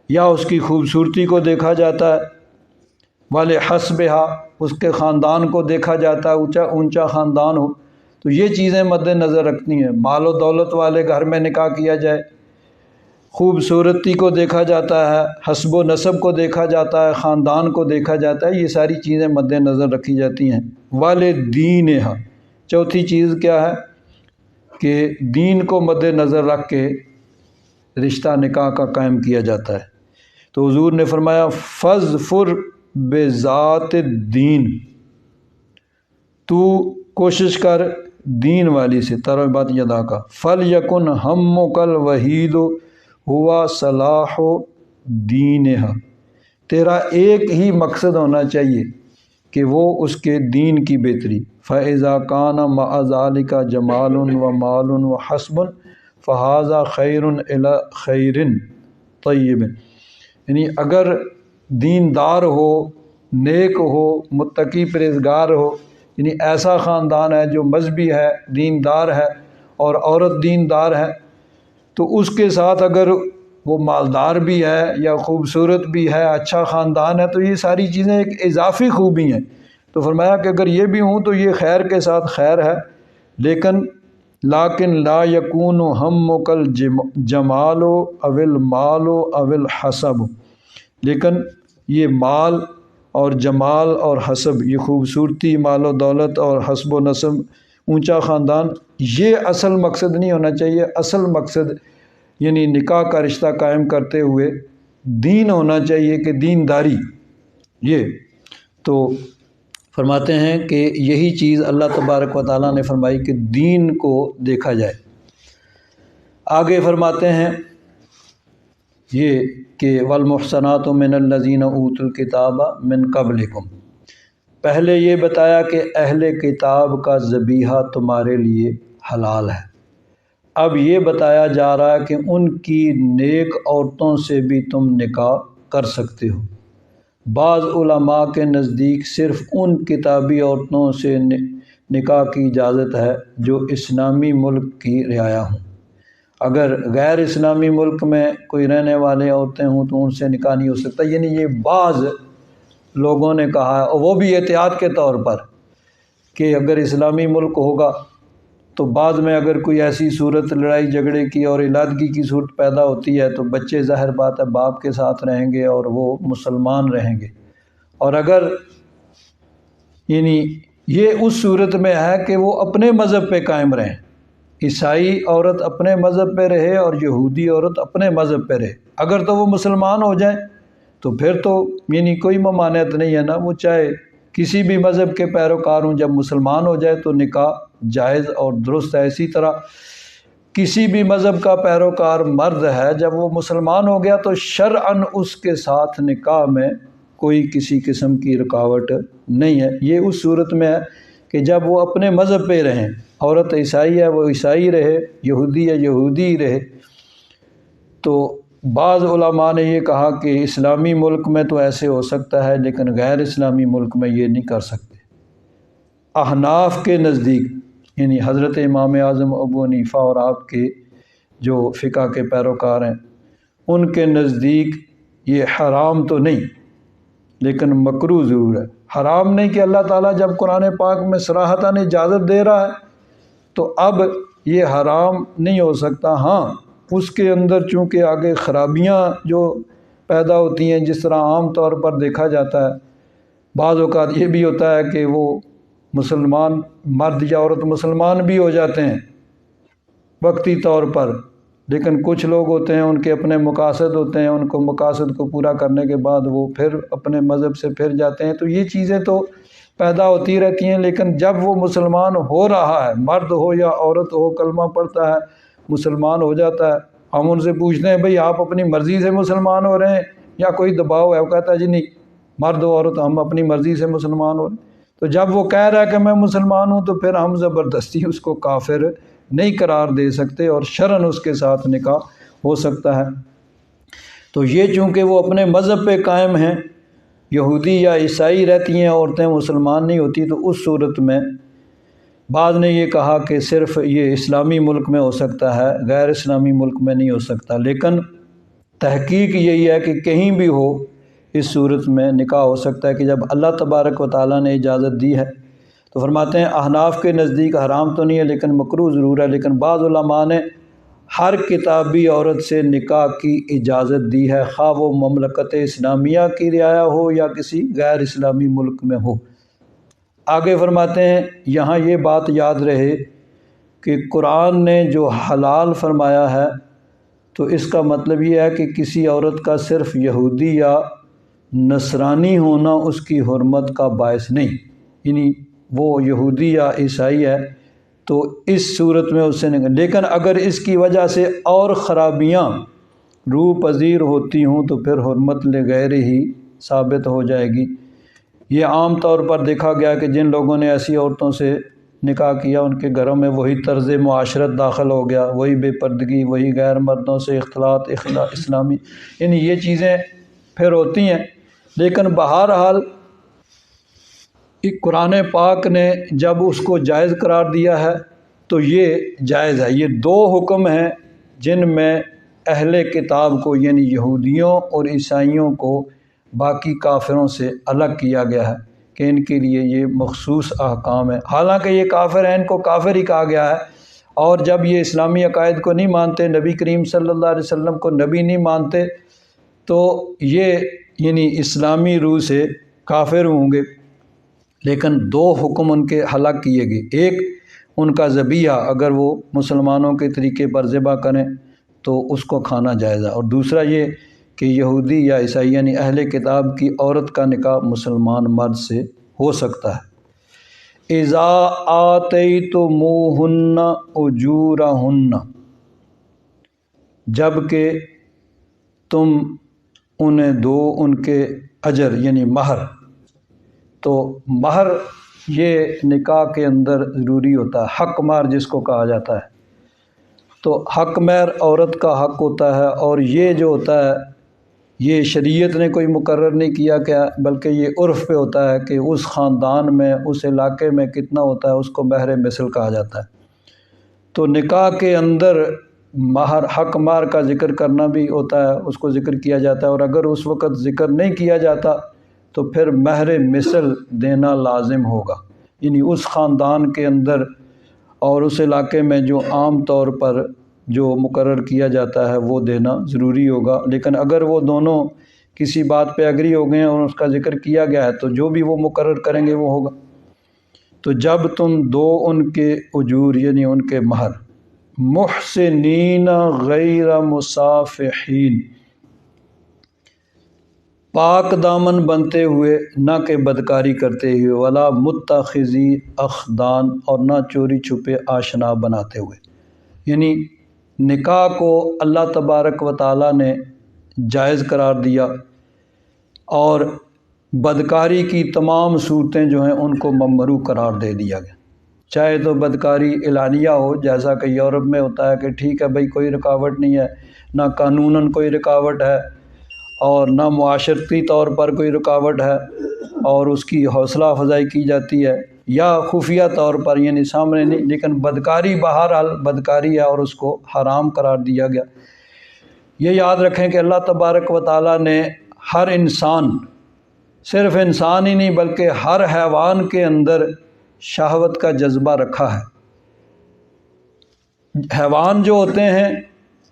یا اس کی خوبصورتی کو دیکھا جاتا ہے۔ والے حسبہا، اس کے خاندان کو دیکھا جاتا ہے، اونچا خاندان ہو تو یہ چیزیں مد نظر رکھنی ہیں۔ مال و دولت والے گھر میں نکاح کیا جائے، خوبصورتی کو دیکھا جاتا ہے، حسب و نسب کو دیکھا جاتا ہے، خاندان کو دیکھا جاتا ہے، یہ ساری چیزیں مد نظر رکھی جاتی ہیں۔ والدینہا، چوتھی چیز کیا ہے کہ دین کو مد نظر رکھ کے رشتہ نکاح کا قائم کیا جاتا ہے۔ تو حضور نے فرمایا فاظفر بذات الدین، تو کوشش کر دین والی سے، تربت یدا کا۔ فلیکن ہمک الوحید ہوا صلاح دینہا، تیرا ایک ہی مقصد ہونا چاہیے کہ وہ اس کے دین کی بہتری۔ فاذا کان مع ذلک جمال ومال وحسب فہذا خیر الی خیر طیب، یعنی اگر دیندار ہو، نیک ہو، متقی پرہیزگار ہو، یعنی ایسا خاندان ہے جو مذہبی ہے، دیندار ہے اور عورت دیندار ہے، تو اس کے ساتھ اگر وہ مالدار بھی ہے یا خوبصورت بھی ہے، اچھا خاندان ہے، تو یہ ساری چیزیں ایک اضافی خوبی ہیں۔ تو فرمایا کہ اگر یہ بھی ہوں تو یہ خیر کے ساتھ خیر ہے، لیکن لا یکون ہمک الجمال او المال او الحسب، لیکن یہ مال اور جمال اور حسب، یہ خوبصورتی، مال و دولت اور حسب و نسب، اونچا خاندان، یہ اصل مقصد نہیں ہونا چاہیے۔ اصل مقصد یعنی نکاح کا رشتہ قائم کرتے ہوئے دین ہونا چاہیے، کہ دینداری۔ یہ تو فرماتے ہیں کہ یہی چیز اللہ تبارک و تعالیٰ نے فرمائی کہ دین کو دیکھا جائے۔ آگے فرماتے ہیں یہ کہ والمحصنات من الذین اوتوا الکتاب من قبلکم، پہلے یہ بتایا کہ اہل کتاب کا ذبیحہ تمہارے لیے حلال ہے، اب یہ بتایا جا رہا ہے کہ ان کی نیک عورتوں سے بھی تم نکاح کر سکتے ہو۔ بعض علماء کے نزدیک صرف ان کتابی عورتوں سے نکاح کی اجازت ہے جو اسلامی ملک کی رعایا ہوں۔ اگر غیر اسلامی ملک میں کوئی رہنے والے عورتیں ہوں تو ان سے نکاح نہیں ہو سکتا، یعنی یہ بعض لوگوں نے کہا ہے، اور وہ بھی احتیاط کے طور پر کہ اگر اسلامی ملک ہوگا تو بعد میں اگر کوئی ایسی صورت لڑائی جھگڑے کی اور علادگی کی صورت پیدا ہوتی ہے تو بچے ظاہر بات ہے باپ کے ساتھ رہیں گے اور وہ مسلمان رہیں گے، اور اگر یعنی یہ اس صورت میں ہے کہ وہ اپنے مذہب پہ قائم رہیں، عیسائی عورت اپنے مذہب پہ رہے اور یہودی عورت اپنے مذہب پہ رہے، اگر تو وہ مسلمان ہو جائیں تو پھر تو یعنی کوئی ممانعت نہیں ہے نا، وہ چاہے کسی بھی مذہب کے پیروکار ہوں، جب مسلمان ہو جائے تو نکاح جائز اور درست ہے۔ اسی طرح کسی بھی مذہب کا پیروکار مرد ہے، جب وہ مسلمان ہو گیا تو شرعاً اس کے ساتھ نکاح میں کوئی کسی قسم کی رکاوٹ نہیں ہے۔ یہ اس صورت میں ہے کہ جب وہ اپنے مذہب پہ رہیں، عورت عیسائی ہے وہ عیسائی رہے، یہودی ہے یہودی رہے۔ تو بعض علماء نے یہ کہا کہ اسلامی ملک میں تو ایسے ہو سکتا ہے لیکن غیر اسلامی ملک میں یہ نہیں کر سکتے۔ احناف کے نزدیک یعنی حضرت امام اعظم ابو حنیفہ اور آپ کے جو فقہ کے پیروکار ہیں ان کے نزدیک یہ حرام تو نہیں لیکن مکروہ ضرور ہے۔ حرام نہیں کہ اللہ تعالیٰ جب قرآن پاک میں صراحتاً اجازت دے رہا ہے تو اب یہ حرام نہیں ہو سکتا۔ ہاں اس کے اندر چونکہ آگے خرابیاں جو پیدا ہوتی ہیں، جس طرح عام طور پر دیکھا جاتا ہے بعض اوقات یہ بھی ہوتا ہے کہ وہ مسلمان مرد یا عورت مسلمان بھی ہو جاتے ہیں وقتی طور پر، لیکن کچھ لوگ ہوتے ہیں ان کے اپنے مقاصد ہوتے ہیں، ان کو مقاصد کو پورا کرنے کے بعد وہ پھر اپنے مذہب سے پھر جاتے ہیں، تو یہ چیزیں تو پیدا ہوتی رہتی ہیں۔ لیکن جب وہ مسلمان ہو رہا ہے، مرد ہو یا عورت ہو، کلمہ پڑھتا ہے، مسلمان ہو جاتا ہے ہم ان سے پوچھتے ہیں بھئی آپ اپنی مرضی سے مسلمان ہو رہے ہیں یا کوئی دباؤ ہے؟ وہ کہتا ہے جی نہیں، مرد و عورت ہم اپنی مرضی سے مسلمان ہو رہے ہیں۔ تو جب وہ کہہ رہا ہے کہ میں مسلمان ہوں تو پھر ہم زبردستی اس کو کافر نہیں قرار دے سکتے، اور شرعاً اس کے ساتھ نکاح ہو سکتا ہے۔ تو یہ چونکہ وہ اپنے مذہب پہ قائم ہیں، یہودی یا عیسائی رہتی ہیں عورتیں، مسلمان نہیں ہوتی، تو اس صورت میں بعض نے یہ کہا کہ صرف یہ اسلامی ملک میں ہو سکتا ہے، غیر اسلامی ملک میں نہیں ہو سکتا، لیکن تحقیق یہی ہے کہ کہیں بھی ہو اس صورت میں نکاح ہو سکتا ہے کہ جب اللہ تبارک و تعالیٰ نے اجازت دی ہے۔ تو فرماتے ہیں احناف کے نزدیک حرام تو نہیں ہے لیکن مکروہ ضرور ہے، لیکن بعض علماء نے ہر کتابی عورت سے نکاح کی اجازت دی ہے، خواہ وہ مملکت اسلامیہ کی رعایا ہو یا کسی غیر اسلامی ملک میں ہو۔ آگے فرماتے ہیں یہاں یہ بات یاد رہے کہ قرآن نے جو حلال فرمایا ہے تو اس کا مطلب یہ ہے کہ کسی عورت کا صرف یہودی یا نصرانی ہونا اس کی حرمت کا باعث نہیں، یعنی وہ یہودی یا عیسائی ہے تو اس صورت میں اس سے نہیں، لیکن اگر اس کی وجہ سے اور خرابیاں روح پذیر ہوتی ہوں تو پھر حرمت لغیر ہی ثابت ہو جائے گی۔ یہ عام طور پر دیکھا گیا کہ جن لوگوں نے ایسی عورتوں سے نکاح کیا ان کے گھروں میں وہی طرز معاشرت داخل ہو گیا، وہی بے پردگی، وہی غیر مردوں سے اختلاط اسلامی، یعنی یہ چیزیں پھر ہوتی ہیں۔ لیکن بہرحال قرآن پاک نے جب اس کو جائز قرار دیا ہے تو یہ جائز ہے۔ یہ دو حکم ہیں جن میں اہل کتاب کو یعنی یہودیوں اور عیسائیوں کو باقی کافروں سے الگ کیا گیا ہے کہ ان کے لیے یہ مخصوص احکام ہے، حالانکہ یہ کافر ہیں، ان کو کافر ہی کہا گیا ہے، اور جب یہ اسلامی عقائد کو نہیں مانتے، نبی کریم صلی اللہ علیہ وسلم کو نبی نہیں مانتے، تو یہ یعنی اسلامی روح سے کافر ہوں گے۔ لیکن دو حکم ان کے ہلاک کیے گئے، ایک ان کا ذبیحہ اگر وہ مسلمانوں کے طریقے پر ذبح کریں تو اس کو کھانا جائز ہے، اور دوسرا یہ کہ یہودی یا عیسائی یعنی اہل کتاب کی عورت کا نکاح مسلمان مرد سے ہو سکتا ہے۔ اذا آتیتموہن اجورہن، جب کہ تم انہیں دو ان کے اجر یعنی مہر۔ تو مہر یہ نکاح کے اندر ضروری ہوتا ہے، حق مہر جس کو کہا جاتا ہے۔ تو حق مہر عورت کا حق ہوتا ہے، اور یہ جو ہوتا ہے یہ شریعت نے کوئی مقرر نہیں کیا کیا، بلکہ یہ عرف پہ ہوتا ہے کہ اس خاندان میں اس علاقے میں کتنا ہوتا ہے، اس کو مہر مثل کہا جاتا ہے۔ تو نکاح کے اندر مہر حق مہر کا ذکر کرنا بھی ہوتا ہے، اس کو ذکر کیا جاتا ہے، اور اگر اس وقت ذکر نہیں کیا جاتا تو پھر مہر مثل دینا لازم ہوگا، یعنی اس خاندان کے اندر اور اس علاقے میں جو عام طور پر جو مقرر کیا جاتا ہے وہ دینا ضروری ہوگا۔ لیکن اگر وہ دونوں کسی بات پہ ایگری ہو گئے ہیں اور اس کا ذکر کیا گیا ہے تو جو بھی وہ مقرر کریں گے وہ ہوگا۔ تو جب تم دو ان کے اجور یعنی ان کے مہر، محسنین غیر مصافحین، پاک دامن بنتے ہوئے نہ کہ بدکاری کرتے ہوئے، ولا متخذی اخدان، اور نہ چوری چھپے آشنا بناتے ہوئے، یعنی نکاح کو اللہ تبارک و تعالیٰ نے جائز قرار دیا، اور بدکاری کی تمام صورتیں جو ہیں ان کو ممنوع قرار دے دیا گیا، چاہے تو بدکاری اعلانیہ ہو جیسا کہ یورپ میں ہوتا ہے کہ ٹھیک ہے بھئی کوئی رکاوٹ نہیں ہے، نہ قانوناً کوئی رکاوٹ ہے اور نہ معاشرتی طور پر کوئی رکاوٹ ہے، اور اس کی حوصلہ افزائی کی جاتی ہے، یا خفیہ طور پر یعنی سامنے نہیں، لیکن بدکاری بہرحال بدکاری ہے اور اس کو حرام قرار دیا گیا۔ یہ یاد رکھیں کہ اللہ تبارک و تعالیٰ نے ہر انسان، صرف انسان ہی نہیں بلکہ ہر حیوان کے اندر شہوت کا جذبہ رکھا ہے۔ حیوان جو ہوتے ہیں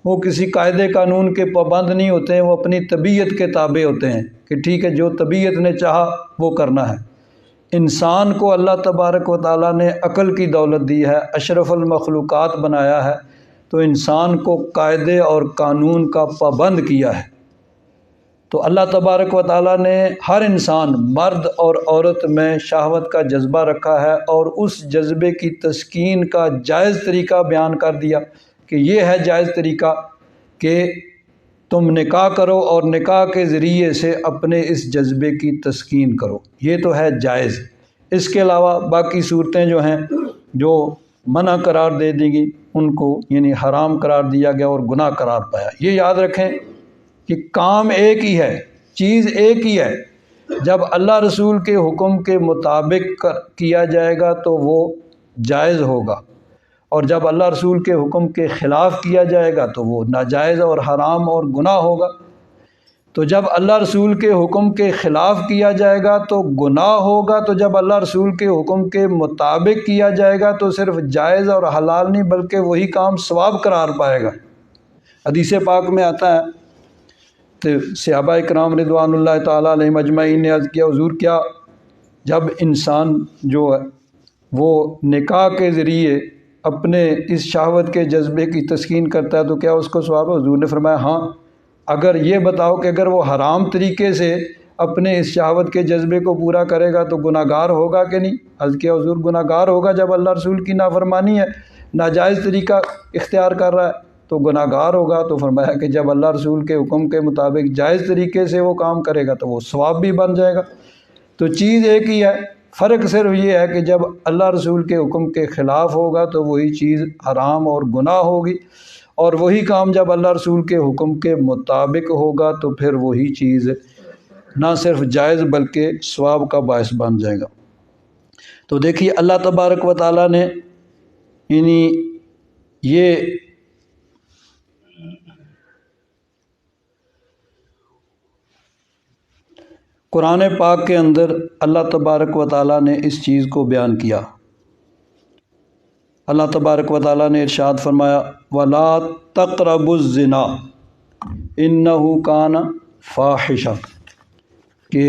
وہ کسی قاعدے قانون کے پابند نہیں ہوتے ہیں، وہ اپنی طبیعت کے تابع ہوتے ہیں کہ ٹھیک ہے جو طبیعت نے چاہا وہ کرنا ہے۔ انسان کو اللہ تبارک و تعالیٰ نے عقل کی دولت دی ہے، اشرف المخلوقات بنایا ہے، تو انسان کو قاعدے اور قانون کا پابند کیا ہے۔ تو اللہ تبارک و تعالیٰ نے ہر انسان مرد اور عورت میں شہوت کا جذبہ رکھا ہے، اور اس جذبے کی تسکین کا جائز طریقہ بیان کر دیا کہ یہ ہے جائز طریقہ کہ تم نکاح کرو اور نکاح کے ذریعے سے اپنے اس جذبے کی تسکین کرو، یہ تو ہے جائز۔ اس کے علاوہ باقی صورتیں جو ہیں جو منع قرار دے دی گئی ان کو یعنی حرام قرار دیا گیا اور گناہ قرار پایا۔ یہ یاد رکھیں کہ کام ایک ہی ہے، چیز ایک ہی ہے۔ جب اللہ رسول کے حکم کے مطابق کیا جائے گا تو وہ جائز ہوگا، اور جب اللہ رسول کے حکم کے خلاف کیا جائے گا تو وہ ناجائز اور حرام اور گناہ ہوگا۔ تو جب اللہ رسول کے حکم کے خلاف کیا جائے گا تو گناہ ہوگا، تو جب اللہ رسول کے حکم کے مطابق کیا جائے گا تو صرف جائز اور حلال نہیں بلکہ وہی کام ثواب قرار پائے گا۔ حدیث پاک میں آتا ہے تو صحابہ کرام رضوان اللہ تعالیٰ علیہم اجمعین نے عرض کیا حضور کیا جب انسان جو ہے وہ نکاح کے ذریعے اپنے اس شہوت کے جذبے کی تسکین کرتا ہے تو کیا اس کو ثواب ہے؟ حضور نے فرمایا ہاں، اگر یہ بتاؤ کہ اگر وہ حرام طریقے سے اپنے اس شہوت کے جذبے کو پورا کرے گا تو گناہ گار ہوگا کہ نہیں؟ عرض کیا حضور گناہ گار ہوگا، جب اللہ رسول کی نافرمانی ہے، ناجائز طریقہ اختیار کر رہا ہے تو گناہ گار ہوگا۔ تو فرمایا کہ جب اللہ رسول کے حکم کے مطابق جائز طریقے سے وہ کام کرے گا تو وہ ثواب بھی بن جائے گا۔ تو چیز ایک ہی ہے، فرق صرف یہ ہے کہ جب اللہ رسول کے حکم کے خلاف ہوگا تو وہی چیز حرام اور گناہ ہوگی، اور وہی کام جب اللہ رسول کے حکم کے مطابق ہوگا تو پھر وہی چیز نہ صرف جائز بلکہ ثواب کا باعث بن جائے گا۔ تو دیکھیے اللہ تبارک و تعالیٰ نے یعنی یہ قرآن پاک کے اندر اللہ تبارک و تعالیٰ نے اس چیز کو بیان کیا۔ اللہ تبارک و تعالیٰ نے ارشاد فرمایا وَلَا تَقْرَبُوا الزِّنَا إِنَّهُ كَانَ فَاحِشَةً، کہ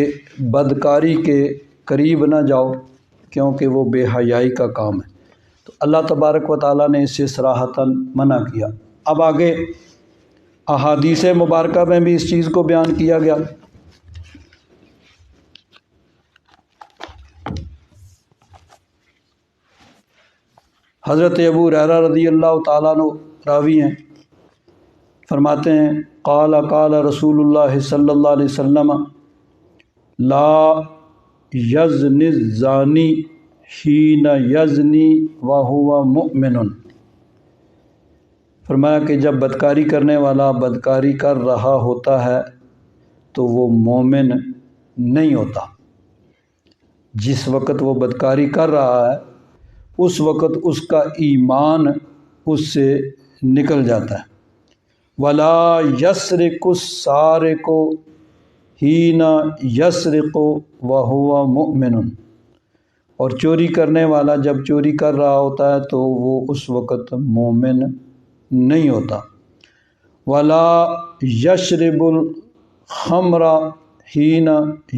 بدکاری کے قریب نہ جاؤ کیونکہ وہ بے حیائی کا کام ہے۔ تو اللہ تبارک و تعالیٰ نے اس سے صراحتاً منع کیا۔ اب آگے احادیث مبارکہ میں بھی اس چیز کو بیان کیا گیا۔ حضرت ابو ہریرہ رضی اللہ تعالیٰ عنہ راوی ہیں، فرماتے ہیں قال قال رسول اللہ صلی اللہ علیہ وسلم لا یزنی الزانی حین یزنی وہو مؤمن، فرمایا کہ جب بدکاری کرنے والا بدکاری کر رہا ہوتا ہے تو وہ مومن نہیں ہوتا۔ جس وقت وہ بدکاری کر رہا ہے اس وقت اس کا ایمان اس سے نکل جاتا ہے۔ ولا یسرق السارق حین یسرق وہو مؤمن، اور چوری کرنے والا جب چوری کر رہا ہوتا ہے تو وہ اس وقت مومن نہیں ہوتا۔ ولا یشرب الخمر حین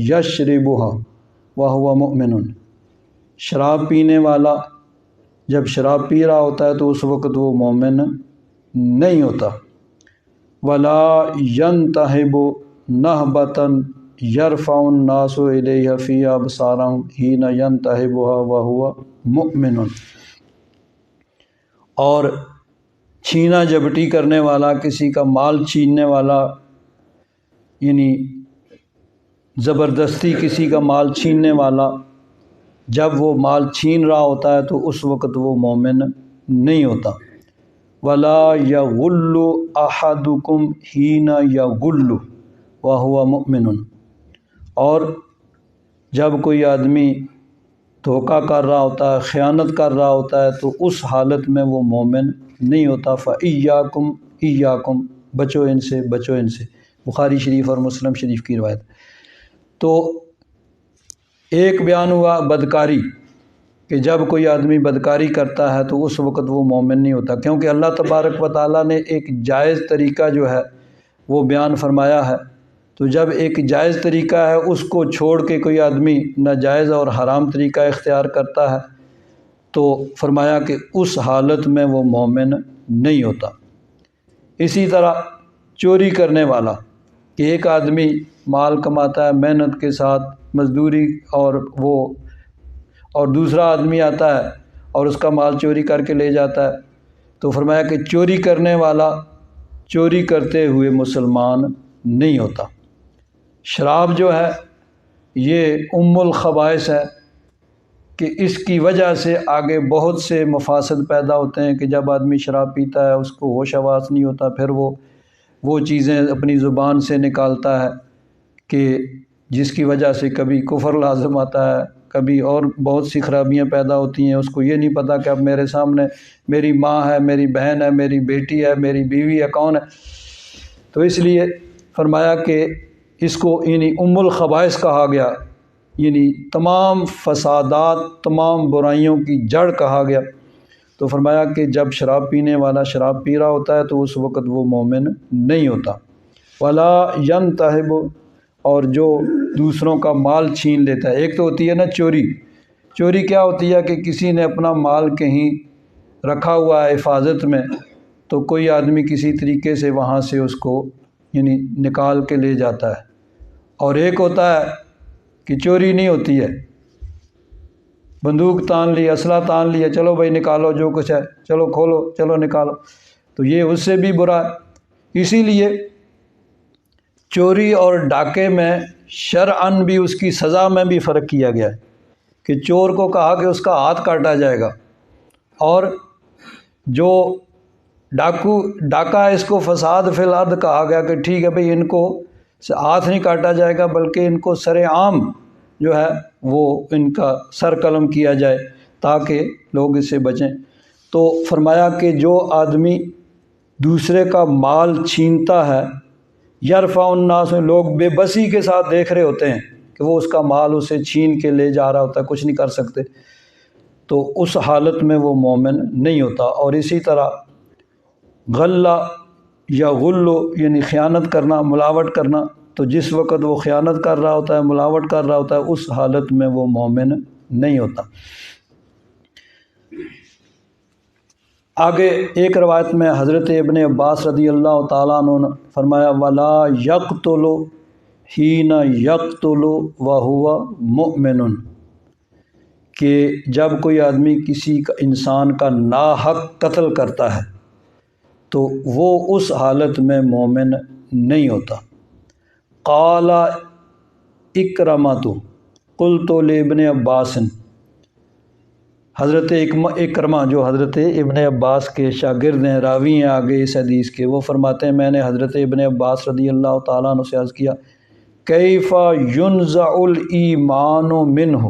یشربها وہو مؤمن، شراب پینے والا جب شراب پی رہا ہوتا ہے تو اس وقت وہ مومن نہیں ہوتا۔ ولا ينتهب نهبة يرفع الناس إليها في أبصارهم حين ينتهبها وهو مؤمن، اور چھینا جھپٹی کرنے والا، کسی کا مال چھیننے والا، یعنی زبردستی کسی کا مال چھیننے والا، جب وہ مال چھین رہا ہوتا ہے تو اس وقت وہ مومن نہیں ہوتا۔ ولا یغل احدکم حین یغل وہو مؤمن، اور جب کوئی آدمی دھوکہ کر رہا ہوتا ہے، خیانت کر رہا ہوتا ہے تو اس حالت میں وہ مومن نہیں ہوتا۔ فَإِيَّاكُمْ إِيَّاكُمْ، بچو ان سے، بچو ان سے، بخاری شریف اور مسلم شریف کی روایت۔ تو ایک بیان ہوا بدکاری، کہ جب کوئی آدمی بدکاری کرتا ہے تو اس وقت وہ مومن نہیں ہوتا، کیونکہ اللہ تبارک و تعالیٰ نے ایک جائز طریقہ جو ہے وہ بیان فرمایا ہے۔ تو جب ایک جائز طریقہ ہے اس کو چھوڑ کے کوئی آدمی ناجائز اور حرام طریقہ اختیار کرتا ہے تو فرمایا کہ اس حالت میں وہ مومن نہیں ہوتا۔ اسی طرح چوری کرنے والا، کہ ایک آدمی مال کماتا ہے محنت کے ساتھ مزدوری، اور دوسرا آدمی آتا ہے اور اس کا مال چوری کر کے لے جاتا ہے، تو فرمایا کہ چوری کرنے والا چوری کرتے ہوئے مسلمان نہیں ہوتا۔ شراب جو ہے یہ ام الخبائث ہے کہ اس کی وجہ سے آگے بہت سے مفاسد پیدا ہوتے ہیں کہ جب آدمی شراب پیتا ہے اس کو ہوش حواس نہیں ہوتا، پھر وہ چیزیں اپنی زبان سے نکالتا ہے کہ جس کی وجہ سے کبھی کفر لازم آتا ہے، کبھی اور بہت سی خرابیاں پیدا ہوتی ہیں۔ اس کو یہ نہیں پتہ کہ اب میرے سامنے میری ماں ہے، میری بہن ہے، میری بیٹی ہے، میری بیوی ہے، کون ہے۔ تو اس لیے فرمایا کہ اس کو یعنی ام الخبائث کہا گیا، یعنی تمام فسادات، تمام برائیوں کی جڑ کہا گیا۔ تو فرمایا کہ جب شراب پینے والا شراب پی رہا ہوتا ہے تو اس وقت وہ مومن نہیں ہوتا۔ ولا ینتہب، اور جو دوسروں کا مال چھین لیتا ہے۔ ایک تو ہوتی ہے نا چوری۔ چوری کیا ہوتی ہے کہ کسی نے اپنا مال کہیں رکھا ہوا ہے حفاظت میں، تو کوئی آدمی کسی طریقے سے وہاں سے اس کو یعنی نکال کے لے جاتا ہے۔ اور ایک ہوتا ہے کہ چوری نہیں ہوتی ہے، بندوق تان لی، اسلحہ تان لیا، چلو بھائی نکالو جو کچھ ہے، چلو کھولو، چلو نکالو، تو یہ اس سے بھی برا ہے۔ اسی لیے چوری اور ڈاکے میں شرعاً بھی اس کی سزا میں بھی فرق کیا گیا ہے کہ چور کو کہا کہ اس کا ہاتھ کاٹا جائے گا، اور جو ڈاکہ اس کو فساد فی الارض کہا گیا کہ ٹھیک ہے بھئی ان کو ہاتھ نہیں کاٹا جائے گا بلکہ ان کو سر عام جو ہے وہ ان کا سر قلم کیا جائے تاکہ لوگ اس سے بچیں۔ تو فرمایا کہ جو آدمی دوسرے کا مال چھینتا ہے، یرفع الناس، لوگ بے بسی کے ساتھ دیکھ رہے ہوتے ہیں کہ وہ اس کا مال اسے چھین کے لے جا رہا ہوتا ہے، کچھ نہیں کر سکتے، تو اس حالت میں وہ مومن نہیں ہوتا۔ اور اسی طرح غلہ یا غلو یعنی خیانت کرنا، ملاوٹ کرنا، تو جس وقت وہ خیانت کر رہا ہوتا ہے، ملاوٹ کر رہا ہوتا ہے، اس حالت میں وہ مومن نہیں ہوتا۔ آگے ایک روایت میں حضرت ابن عباس رضی اللہ تعالیٰ عنہ نے فرمایا وَلَا يَقْتُلُ حِينَ يَقْتُلُ وَهُوَ مُؤْمِنٌ، کہ جب کوئی آدمی کسی انسان کا ناحق قتل کرتا ہے تو وہ اس حالت میں مومن نہیں ہوتا۔ قال اکرمۃ قلت لابن عباس، حضرت اکرمہ جو حضرت ابن عباس کے شاگرد ہیں، راوی ہیں آگے اس حدیث کے، وہ فرماتے ہیں میں نے حضرت ابن عباس رضی اللہ تعالیٰ عنہ سے عرض کیا کیف ینزع الایمان منہ،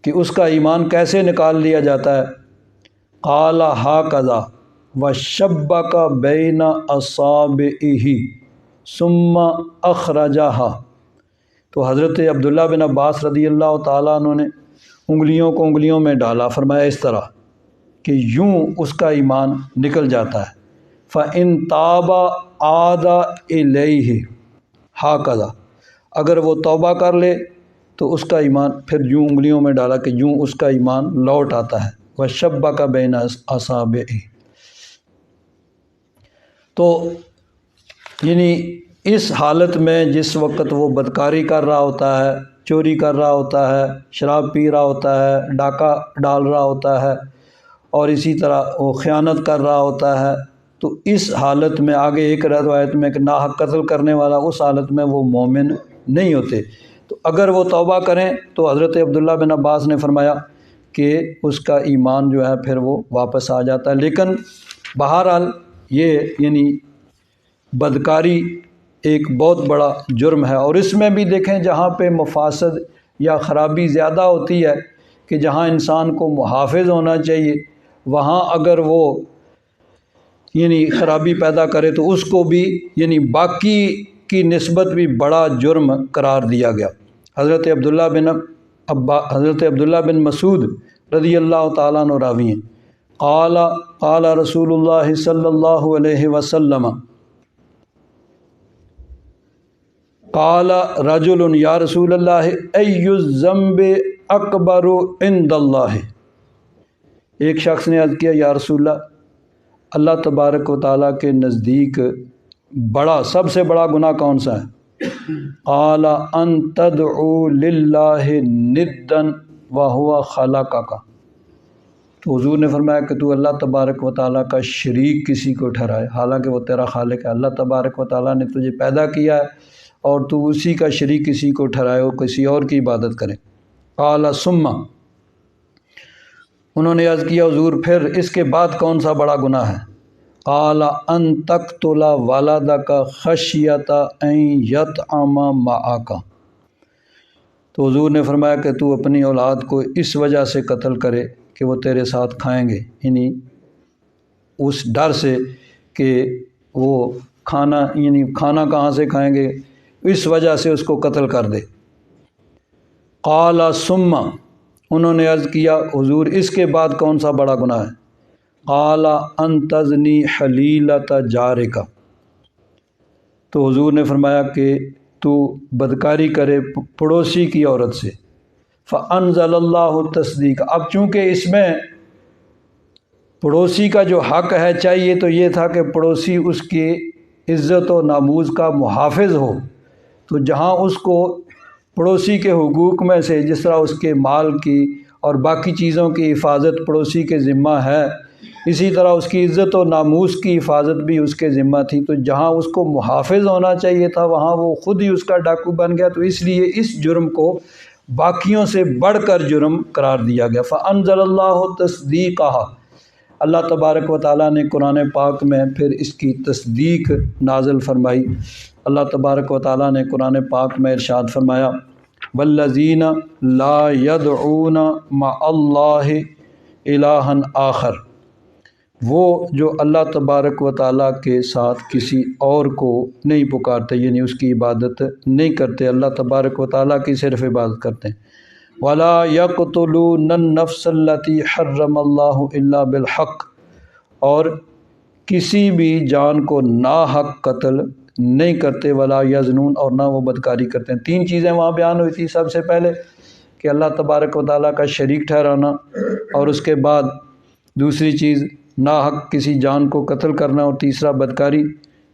کہ اس کا ایمان کیسے نکال لیا جاتا ہے۔ قال ہاکذا وشبک بین اصابعہ ثم اخرجہا، تو حضرت عبداللہ بن عباس رضی اللہ تعالیٰ عنہ نے انگلیوں کو انگلیوں میں ڈالا، فرمایا اس طرح کہ یوں اس کا ایمان نکل جاتا ہے۔ فَإِن تَابَ عَادَ إِلَيْهِ ہَكَذَا، اگر وہ توبہ کر لے تو اس کا ایمان پھر یوں انگلیوں میں ڈالا کہ یوں اس کا ایمان لوٹ آتا ہے۔ وَشَبَّكَ بَيْنَ أَصَابِعِهِ، تو یعنی اس حالت میں جس وقت وہ بدکاری کر رہا ہوتا ہے، چوری کر رہا ہوتا ہے، شراب پی رہا ہوتا ہے، ڈاکہ ڈال رہا ہوتا ہے، اور اسی طرح وہ خیانت کر رہا ہوتا ہے، تو اس حالت میں آگے ایک روایت میں کہ ناحق قتل کرنے والا، اس حالت میں وہ مومن نہیں ہوتے۔ تو اگر وہ توبہ کریں تو حضرت عبداللہ بن عباس نے فرمایا کہ اس کا ایمان جو ہے پھر وہ واپس آ جاتا ہے۔ لیکن بہرحال یہ یعنی بدکاری ایک بہت بڑا جرم ہے، اور اس میں بھی دیکھیں جہاں پہ مفاسد یا خرابی زیادہ ہوتی ہے کہ جہاں انسان کو محافظ ہونا چاہیے، وہاں اگر وہ یعنی خرابی پیدا کرے تو اس کو بھی یعنی باقی کی نسبت بھی بڑا جرم قرار دیا گیا۔ حضرت عبداللہ بن مسعود رضی اللہ تعالیٰ عنہ راوی ہیں، قال رسول اللہ صلی اللہ علیہ وسلم، قال رجل یا رسول اللہ ای الذنب اکبر عند اللہ، ایک شخص نے عرض کیا یا رسول اللہ، اللہ تبارک و تعالیٰ کے نزدیک بڑا سب سے بڑا گناہ کون سا ہے؟ قال ان تدعو للہ ندا وہو خلقک، تو حضور نے فرمایا کہ تو اللہ تبارک و تعالیٰ کا شریک کسی کو ٹھہرائے، حالانکہ وہ تیرا خالق ہے، اللہ تبارک و تعالیٰ نے تجھے پیدا کیا ہے اور تو اسی کا شریک کسی کو ٹھہرائے اور کسی اور کی عبادت کرے۔ قال ثم، انہوں نے عرض کیا حضور پھر اس کے بعد کون سا بڑا گناہ ہے؟ قال ان تقتل ولدک خشیۃ ان یطعم معک، تو حضور نے فرمایا کہ تو اپنی اولاد کو اس وجہ سے قتل کرے کہ وہ تیرے ساتھ کھائیں گے، یعنی اس ڈر سے کہ وہ کھانا کہاں سے کھائیں گے، اس وجہ سے اس کو قتل کر دے۔ قال ثم، انہوں نے عرض کیا حضور اس کے بعد کون سا بڑا گناہ ہے؟ قال ان تزنی حلیلۃ جارک، تو حضور نے فرمایا کہ تو بدکاری کرے پڑوسی کی عورت سے۔ فانزل اللہ تصدیق، اب چونکہ اس میں پڑوسی کا جو حق ہے چاہیے تو یہ تھا کہ پڑوسی اس کی عزت و ناموز کا محافظ ہو، تو جہاں اس کو پڑوسی کے حقوق میں سے جس طرح اس کے مال کی اور باقی چیزوں کی حفاظت پڑوسی کے ذمہ ہے، اسی طرح اس کی عزت و ناموس کی حفاظت بھی اس کے ذمہ تھی، تو جہاں اس کو محافظ ہونا چاہیے تھا وہاں وہ خود ہی اس کا ڈاکو بن گیا، تو اس لیے اس جرم کو باقیوں سے بڑھ کر جرم قرار دیا گیا۔ فانزل اللہ تصدیقہا، اللہ تبارک و تعالیٰ نے قرآن پاک میں پھر اس کی تصدیق نازل فرمائی۔ اللہ تبارک و تعالیٰ نے قرآن پاک میں ارشاد فرمایا والذین لا یدعون مع اللہ الہا آخر، وہ جو اللہ تبارک و تعالیٰ کے ساتھ کسی اور کو نہیں پکارتے، یعنی اس کی عبادت نہیں کرتے، اللہ تبارک و تعالیٰ کی صرف عبادت کرتے ہیں۔ ولا یقتلون النفس التی حرم اللہ الا بالحق، اور کسی بھی جان کو ناحق قتل نہیں کرتے، ولا یزنون، اور نہ وہ بدکاری کرتے ہیں۔ تین چیزیں وہاں بیان ہوئی تھی، سب سے پہلے کہ اللہ تبارک و تعالیٰ کا شریک ٹھہرانا، اور اس کے بعد دوسری چیز ناحق کسی جان کو قتل کرنا، اور تیسرا بدکاری۔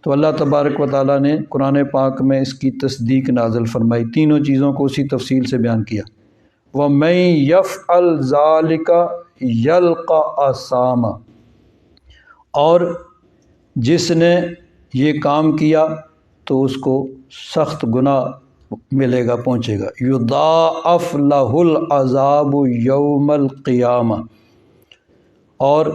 تو اللہ تبارک و تعالیٰ نے قرآن پاک میں اس کی تصدیق نازل فرمائی، تینوں چیزوں کو اسی تفصیل سے بیان کیا۔ وَمَن يَفْعَلْ ذَلِكَ يَلْقَ أَثَامًا، اور جس نے یہ کام کیا تو اس کو سخت گناہ ملے گا، پہنچے گا۔ یضاعف لہ العذاب یوم القیامہ، اور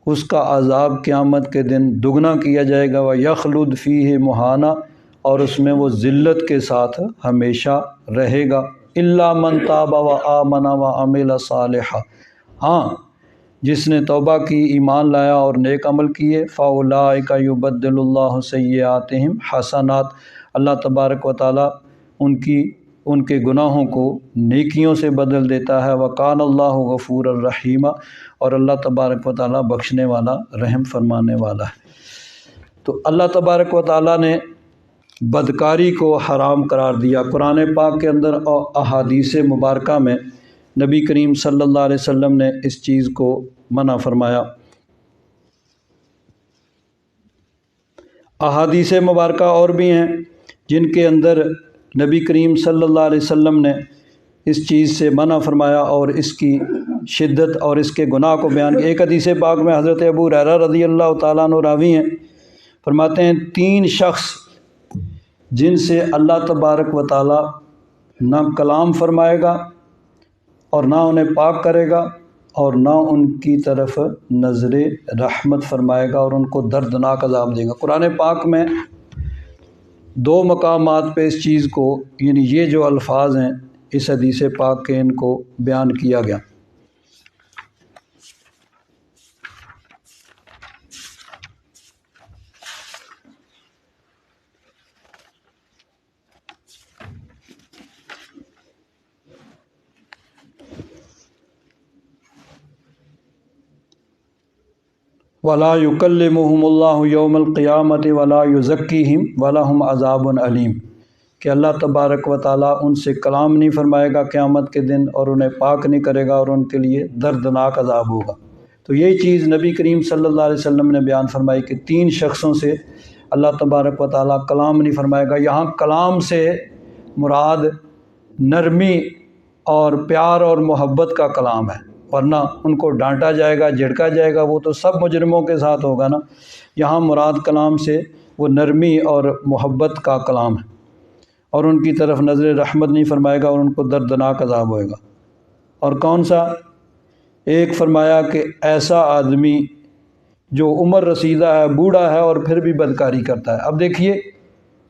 اس کا عذاب قیامت کے دن دگنا کیا جائے گا۔ وَيَخْلُدْ فِيهِ مُهَانًا، اور اس میں وہ ذلت کے ساتھ ہمیشہ رہے گا۔ إِلَّا مَن تَابَ وَآمَنَ وَعَمِلَ صَالِحًا، ہاں جس نے توبہ کی، ایمان لایا اور نیک عمل کیے۔ فَأُولَٰئِكَ يُبَدِّلُ اللَّهُ سَيِّئَاتِهِمْ حَسَنَات، اللہ تبارک و تعالیٰ ان کے گناہوں کو نیکیوں سے بدل دیتا ہے۔ وَقَانَ اللَّهُ غَفُورًا رَحِيمًا، اور اللہ تبارک و تعالیٰ بخشنے والا، رحم فرمانے والا ہے۔ تو اللہ تبارک و تعالیٰ نے بدکاری کو حرام قرار دیا۔ قرآن پاک کے اندر اور احادیث مبارکہ میں نبی کریم صلی اللہ علیہ وسلم نے اس چیز کو منع فرمایا۔ احادیث مبارکہ اور بھی ہیں جن کے اندر نبی کریم صلی اللہ علیہ وسلم نے اس چیز سے منع فرمایا اور اس کی شدت اور اس کے گناہ کو بیان کیا۔ ایک حدیث پاک میں حضرت ابو ہریرہ رضی اللہ تعالیٰ عنہ راوی ہیں، فرماتے ہیں تین شخص جن سے اللہ تبارک و تعالیٰ نہ کلام فرمائے گا اور نہ انہیں پاک کرے گا اور نہ ان کی طرف نظر رحمت فرمائے گا اور ان کو دردناک عذاب دے گا۔ قرآن پاک میں دو مقامات پہ اس چیز کو، یعنی یہ جو الفاظ ہیں اس حدیث پاک کے، ان کو بیان کیا گیا۔ وَلَا يُكَلِّمُهُمُ اللَّهُ يَوْمَ الْقِيَامَةِ وَلَا يُزَكِّيهِمْ وَلَهُمْ عَذَابٌ أَلِيمٌ، کہ اللہ تبارک و تعالیٰ ان سے کلام نہیں فرمائے گا قیامت کے دن اور انہیں پاک نہیں کرے گا اور ان کے لیے دردناک عذاب ہوگا۔ تو یہی چیز نبی کریم صلی اللہ علیہ وسلم نے بیان فرمائی کہ تین شخصوں سے اللہ تبارک و تعالیٰ کلام نہیں فرمائے گا۔ یہاں کلام سے مراد نرمی اور پیار اور محبت کا کلام ہے، ورنہ ان کو ڈانٹا جائے گا، جھڑکا جائے گا، وہ تو سب مجرموں کے ساتھ ہوگا نا۔ یہاں مراد کلام سے وہ نرمی اور محبت کا کلام ہے، اور ان کی طرف نظر رحمت نہیں فرمائے گا اور ان کو دردناک عذاب ہوئے گا۔ اور کون سا؟ ایک فرمایا کہ ایسا آدمی جو عمر رسیدہ ہے، بوڑھا ہے اور پھر بھی بدکاری کرتا ہے۔ اب دیکھیے،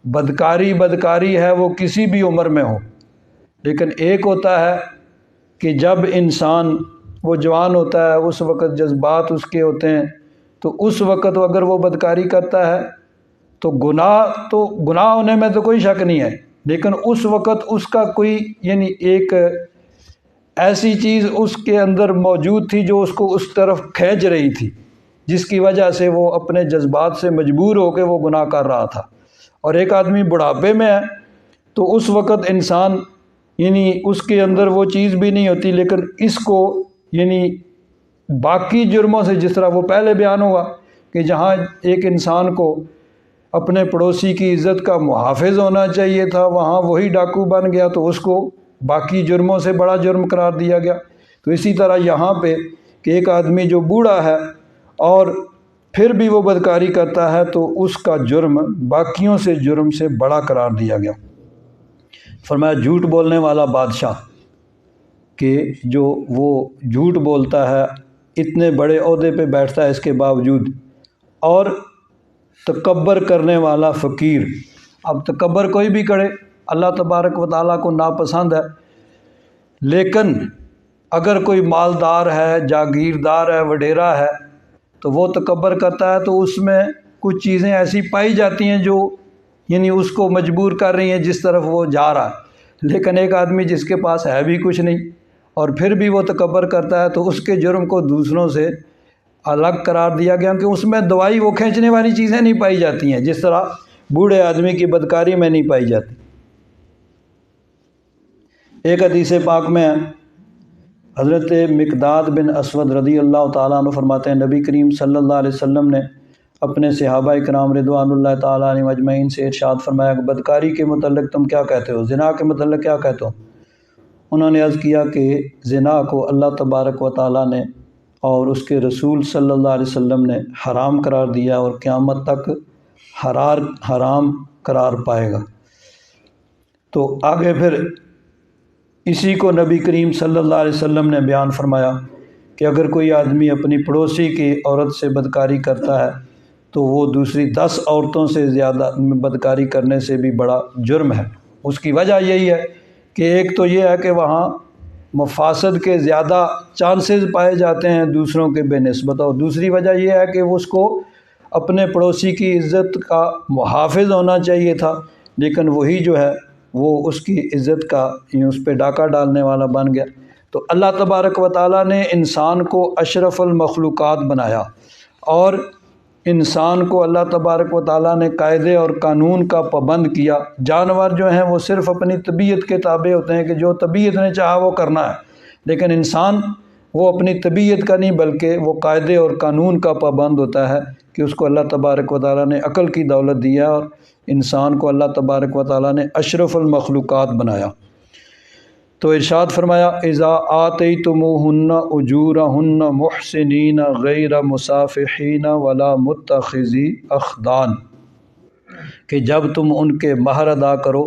بدکاری ہے وہ کسی بھی عمر میں ہو، لیکن ایک ہوتا ہے کہ جب انسان وہ جوان ہوتا ہے، اس وقت جذبات اس کے ہوتے ہیں، تو اس وقت اگر وہ بدکاری کرتا ہے تو گناہ ہونے میں تو کوئی شک نہیں ہے، لیکن اس وقت اس کا کوئی یعنی ایک ایسی چیز اس کے اندر موجود تھی جو اس کو اس طرف کھینچ رہی تھی، جس کی وجہ سے وہ اپنے جذبات سے مجبور ہو کے وہ گناہ کر رہا تھا۔ اور ایک آدمی بڑھاپے میں ہے تو اس وقت انسان یعنی اس کے اندر وہ چیز بھی نہیں ہوتی، لیکن اس کو یعنی باقی جرموں سے، جس طرح وہ پہلے بیان ہوا کہ جہاں ایک انسان کو اپنے پڑوسی کی عزت کا محافظ ہونا چاہیے تھا، وہاں وہی ڈاکو بن گیا تو اس کو باقی جرموں سے بڑا جرم قرار دیا گیا۔ تو اسی طرح یہاں پہ کہ ایک آدمی جو بوڑھا ہے اور پھر بھی وہ بدکاری کرتا ہے تو اس کا جرم باقیوں سے جرم سے بڑا قرار دیا گیا۔ فرمایا جھوٹ بولنے والا بادشاہ، کہ جو وہ جھوٹ بولتا ہے، اتنے بڑے عہدے پہ بیٹھتا ہے اس کے باوجود، اور تکبر کرنے والا فقیر۔ اب تکبر کوئی بھی کرے، اللہ تبارک و تعالیٰ کو ناپسند ہے، لیکن اگر کوئی مالدار ہے، جاگیردار ہے، وڈیرا ہے، تو وہ تکبر کرتا ہے تو اس میں کچھ چیزیں ایسی پائی جاتی ہیں جو یعنی اس کو مجبور کر رہی ہیں جس طرف وہ جا رہا ہے۔ لیکن ایک آدمی جس کے پاس ہے بھی کچھ نہیں اور پھر بھی وہ تکبر کرتا ہے تو اس کے جرم کو دوسروں سے الگ قرار دیا گیا، کہ اس میں دوائی وہ کھینچنے والی چیزیں نہیں پائی جاتی ہیں جس طرح بوڑھے آدمی کی بدکاری میں نہیں پائی جاتی۔ ایک حدیث پاک میں حضرت مقداد بن اسود رضی اللہ تعالیٰ عنہ فرماتے ہیں، نبی کریم صلی اللہ علیہ وسلم نے اپنے صحابہ کرام رضوان اللہ تعالیٰ علیہم اجمعین سے ارشاد فرمایا کہ بدکاری کے متعلق تم کیا کہتے ہو، زنا کے متعلق کیا کہتے ہو؟ انہوں نے عرض کیا کہ زنا کو اللہ تبارک و تعالیٰ نے اور اس کے رسول صلی اللہ علیہ وسلم نے حرام قرار دیا اور قیامت تک حرام قرار پائے گا۔ تو آگے پھر اسی کو نبی کریم صلی اللہ علیہ وسلم نے بیان فرمایا کہ اگر کوئی آدمی اپنی پڑوسی کی عورت سے بدکاری کرتا ہے تو وہ دوسری 10 عورتوں سے زیادہ بدکاری کرنے سے بھی بڑا جرم ہے۔ اس کی وجہ یہی ہے کہ ایک تو یہ ہے کہ وہاں مفاسد کے زیادہ چانسز پائے جاتے ہیں دوسروں کے بے نسبت، اور دوسری وجہ یہ ہے کہ اس کو اپنے پڑوسی کی عزت کا محافظ ہونا چاہیے تھا، لیکن وہی جو ہے وہ اس کی عزت کا اس پہ ڈاکہ ڈالنے والا بن گیا۔ تو اللہ تبارک و تعالیٰ نے انسان کو اشرف المخلوقات بنایا، اور انسان کو اللہ تبارک و تعالیٰ نے قاعدے اور قانون کا پابند کیا۔ جانور جو ہیں وہ صرف اپنی طبیعت کے تابع ہوتے ہیں کہ جو طبیعت نے چاہا وہ کرنا ہے، لیکن انسان وہ اپنی طبیعت کا نہیں بلکہ وہ قاعدے اور قانون کا پابند ہوتا ہے کہ اس کو اللہ تبارک و تعالیٰ نے عقل کی دولت دیا، اور انسان کو اللہ تبارک و تعالیٰ نے اشرف المخلوقات بنایا۔ تو ارشاد فرمایا اذا آتیتموہن اجورہن محسنین غیر مسافحین ولا متخذی اخدان، کہ جب تم ان کے مہر ادا کرو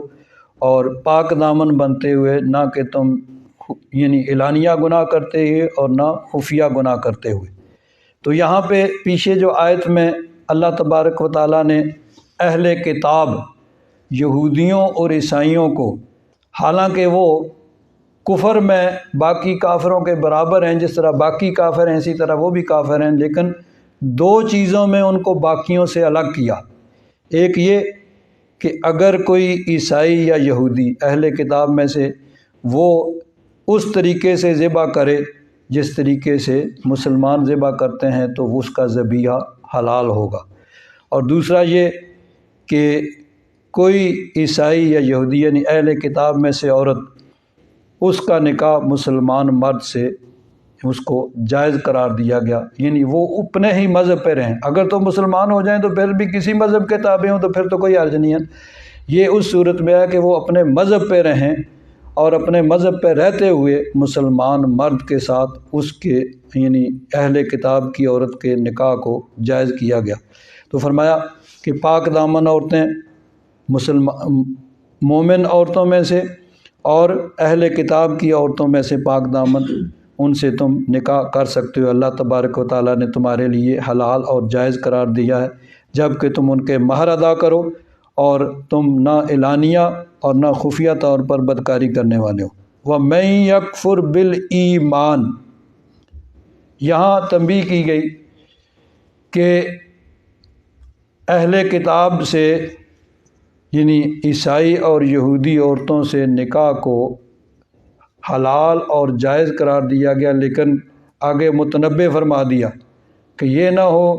اور پاک دامن بنتے ہوئے، نہ کہ تم یعنی اعلانیہ گناہ کرتے ہوئے اور نہ خفیہ گناہ کرتے ہوئے۔ تو یہاں پہ پیچھے جو آیت میں اللہ تبارک و تعالیٰ نے اہل کتاب یہودیوں اور عیسائیوں کو، حالانکہ وہ کفر میں باقی کافروں کے برابر ہیں، جس طرح باقی کافر ہیں اسی طرح وہ بھی کافر ہیں، لیکن 2 چیزوں میں ان کو باقیوں سے الگ کیا۔ ایک یہ کہ اگر کوئی عیسائی یا یہودی اہل کتاب میں سے وہ اس طریقے سے ذبح کرے جس طریقے سے مسلمان ذبح کرتے ہیں تو اس کا ذبیحہ حلال ہوگا، اور دوسرا یہ کہ کوئی عیسائی یا یہودی یعنی اہل کتاب میں سے عورت، اس کا نکاح مسلمان مرد سے اس کو جائز قرار دیا گیا، یعنی وہ اپنے ہی مذہب پہ رہیں۔ اگر تو مسلمان ہو جائیں تو پھر بھی کسی مذہب کے تابع ہوں تو پھر تو کوئی حرج نہیں ہے۔ یہ اس صورت میں ہے کہ وہ اپنے مذہب پہ رہیں اور اپنے مذہب پہ رہتے ہوئے مسلمان مرد کے ساتھ اس کے یعنی اہل کتاب کی عورت کے نکاح کو جائز کیا گیا۔ تو فرمایا کہ پاک دامن عورتیں مومن عورتوں میں سے اور اہل کتاب کی عورتوں میں سے پاک دامن ان سے تم نکاح کر سکتے ہو۔ اللہ تبارک و تعالیٰ نے تمہارے لیے حلال اور جائز قرار دیا ہے جب کہ تم ان کے مہر ادا کرو اور تم نہ اعلانیہ اور نہ خفیہ طور پر بدکاری کرنے والے ہو۔ وَمَن يَكْفُرْ بِالْإِيمَانِ، یہاں تنبیہ کی گئی کہ اہل کتاب سے یعنی عیسائی اور یہودی عورتوں سے نکاح کو حلال اور جائز قرار دیا گیا، لیکن آگے متنبہ فرما دیا کہ یہ نہ ہو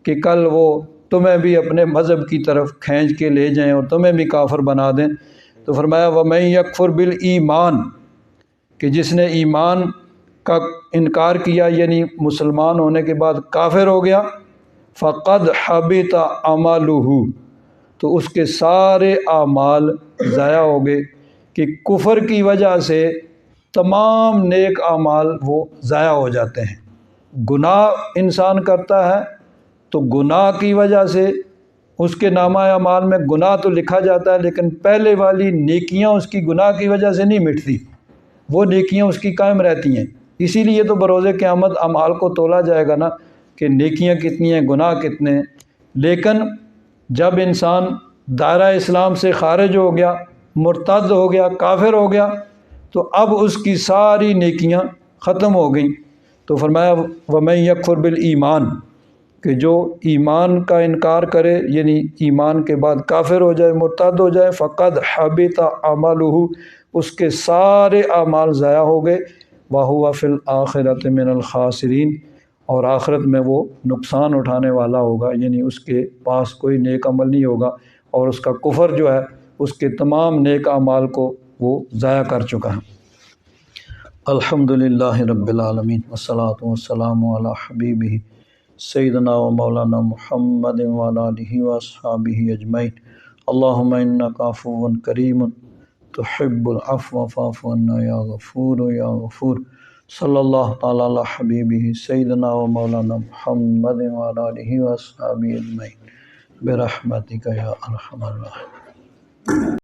کہ کل وہ تمہیں بھی اپنے مذہب کی طرف کھینچ کے لے جائیں اور تمہیں بھی کافر بنا دیں۔ تو فرمایا وَمَن يَكْفُرْ بِالْإِيمَانِ، کہ جس نے ایمان کا انکار کیا یعنی مسلمان ہونے کے بعد کافر ہو گیا، فَقَدْ حَبِطَ عَمَلُهُ، تو اس کے سارے اعمال ضائع ہو گئے، کہ کفر کی وجہ سے تمام نیک اعمال وہ ضائع ہو جاتے ہیں۔ گناہ انسان کرتا ہے تو گناہ کی وجہ سے اس کے نامہ اعمال میں گناہ تو لکھا جاتا ہے، لیکن پہلے والی نیکیاں اس کی گناہ کی وجہ سے نہیں مٹتی، وہ نیکیاں اس کی قائم رہتی ہیں۔ اسی لیے تو بروز قیامت اعمال کو تولا جائے گا نا کہ نیکیاں کتنی ہیں، گناہ کتنے ہیں۔ لیکن جب انسان دائرہ اسلام سے خارج ہو گیا، مرتد ہو گیا، کافر ہو گیا، تو اب اس کی ساری نیکیاں ختم ہو گئیں۔ تو فرمایا وَمَن يَكْفُرْ بِالْإِيمَانِ، کہ جو ایمان کا انکار کرے یعنی ایمان کے بعد کافر ہو جائے، مرتد ہو جائے، فَقَدْ حَبِطَ عَمَلُهُ، اس کے سارے اعمال ضائع ہو گئے، وَهُوَ فِي الْآخِرَةِ مِنَ الْخَاسِرِينَ، اور آخرت میں وہ نقصان اٹھانے والا ہوگا، یعنی اس کے پاس کوئی نیک عمل نہیں ہوگا اور اس کا کفر جو ہے اس کے تمام نیک اعمال کو وہ ضائع کر چکا ہے۔ الحمدللہ رب العالمین، والصلاة والسلام علی حبیبہ سیدنا و مولانا محمد وعلی آلہ واصحابہ اجمعین۔ اللہم انک عفو کریم تحب العفو فاعف عنا یا غفور یا غفور۔ صلی اللہ تعالی علی حبیبہ سیدنا و مولانا محمد وعلی آلہ واصحابہ اجمعین برحمتک یا ارحم الراحمین۔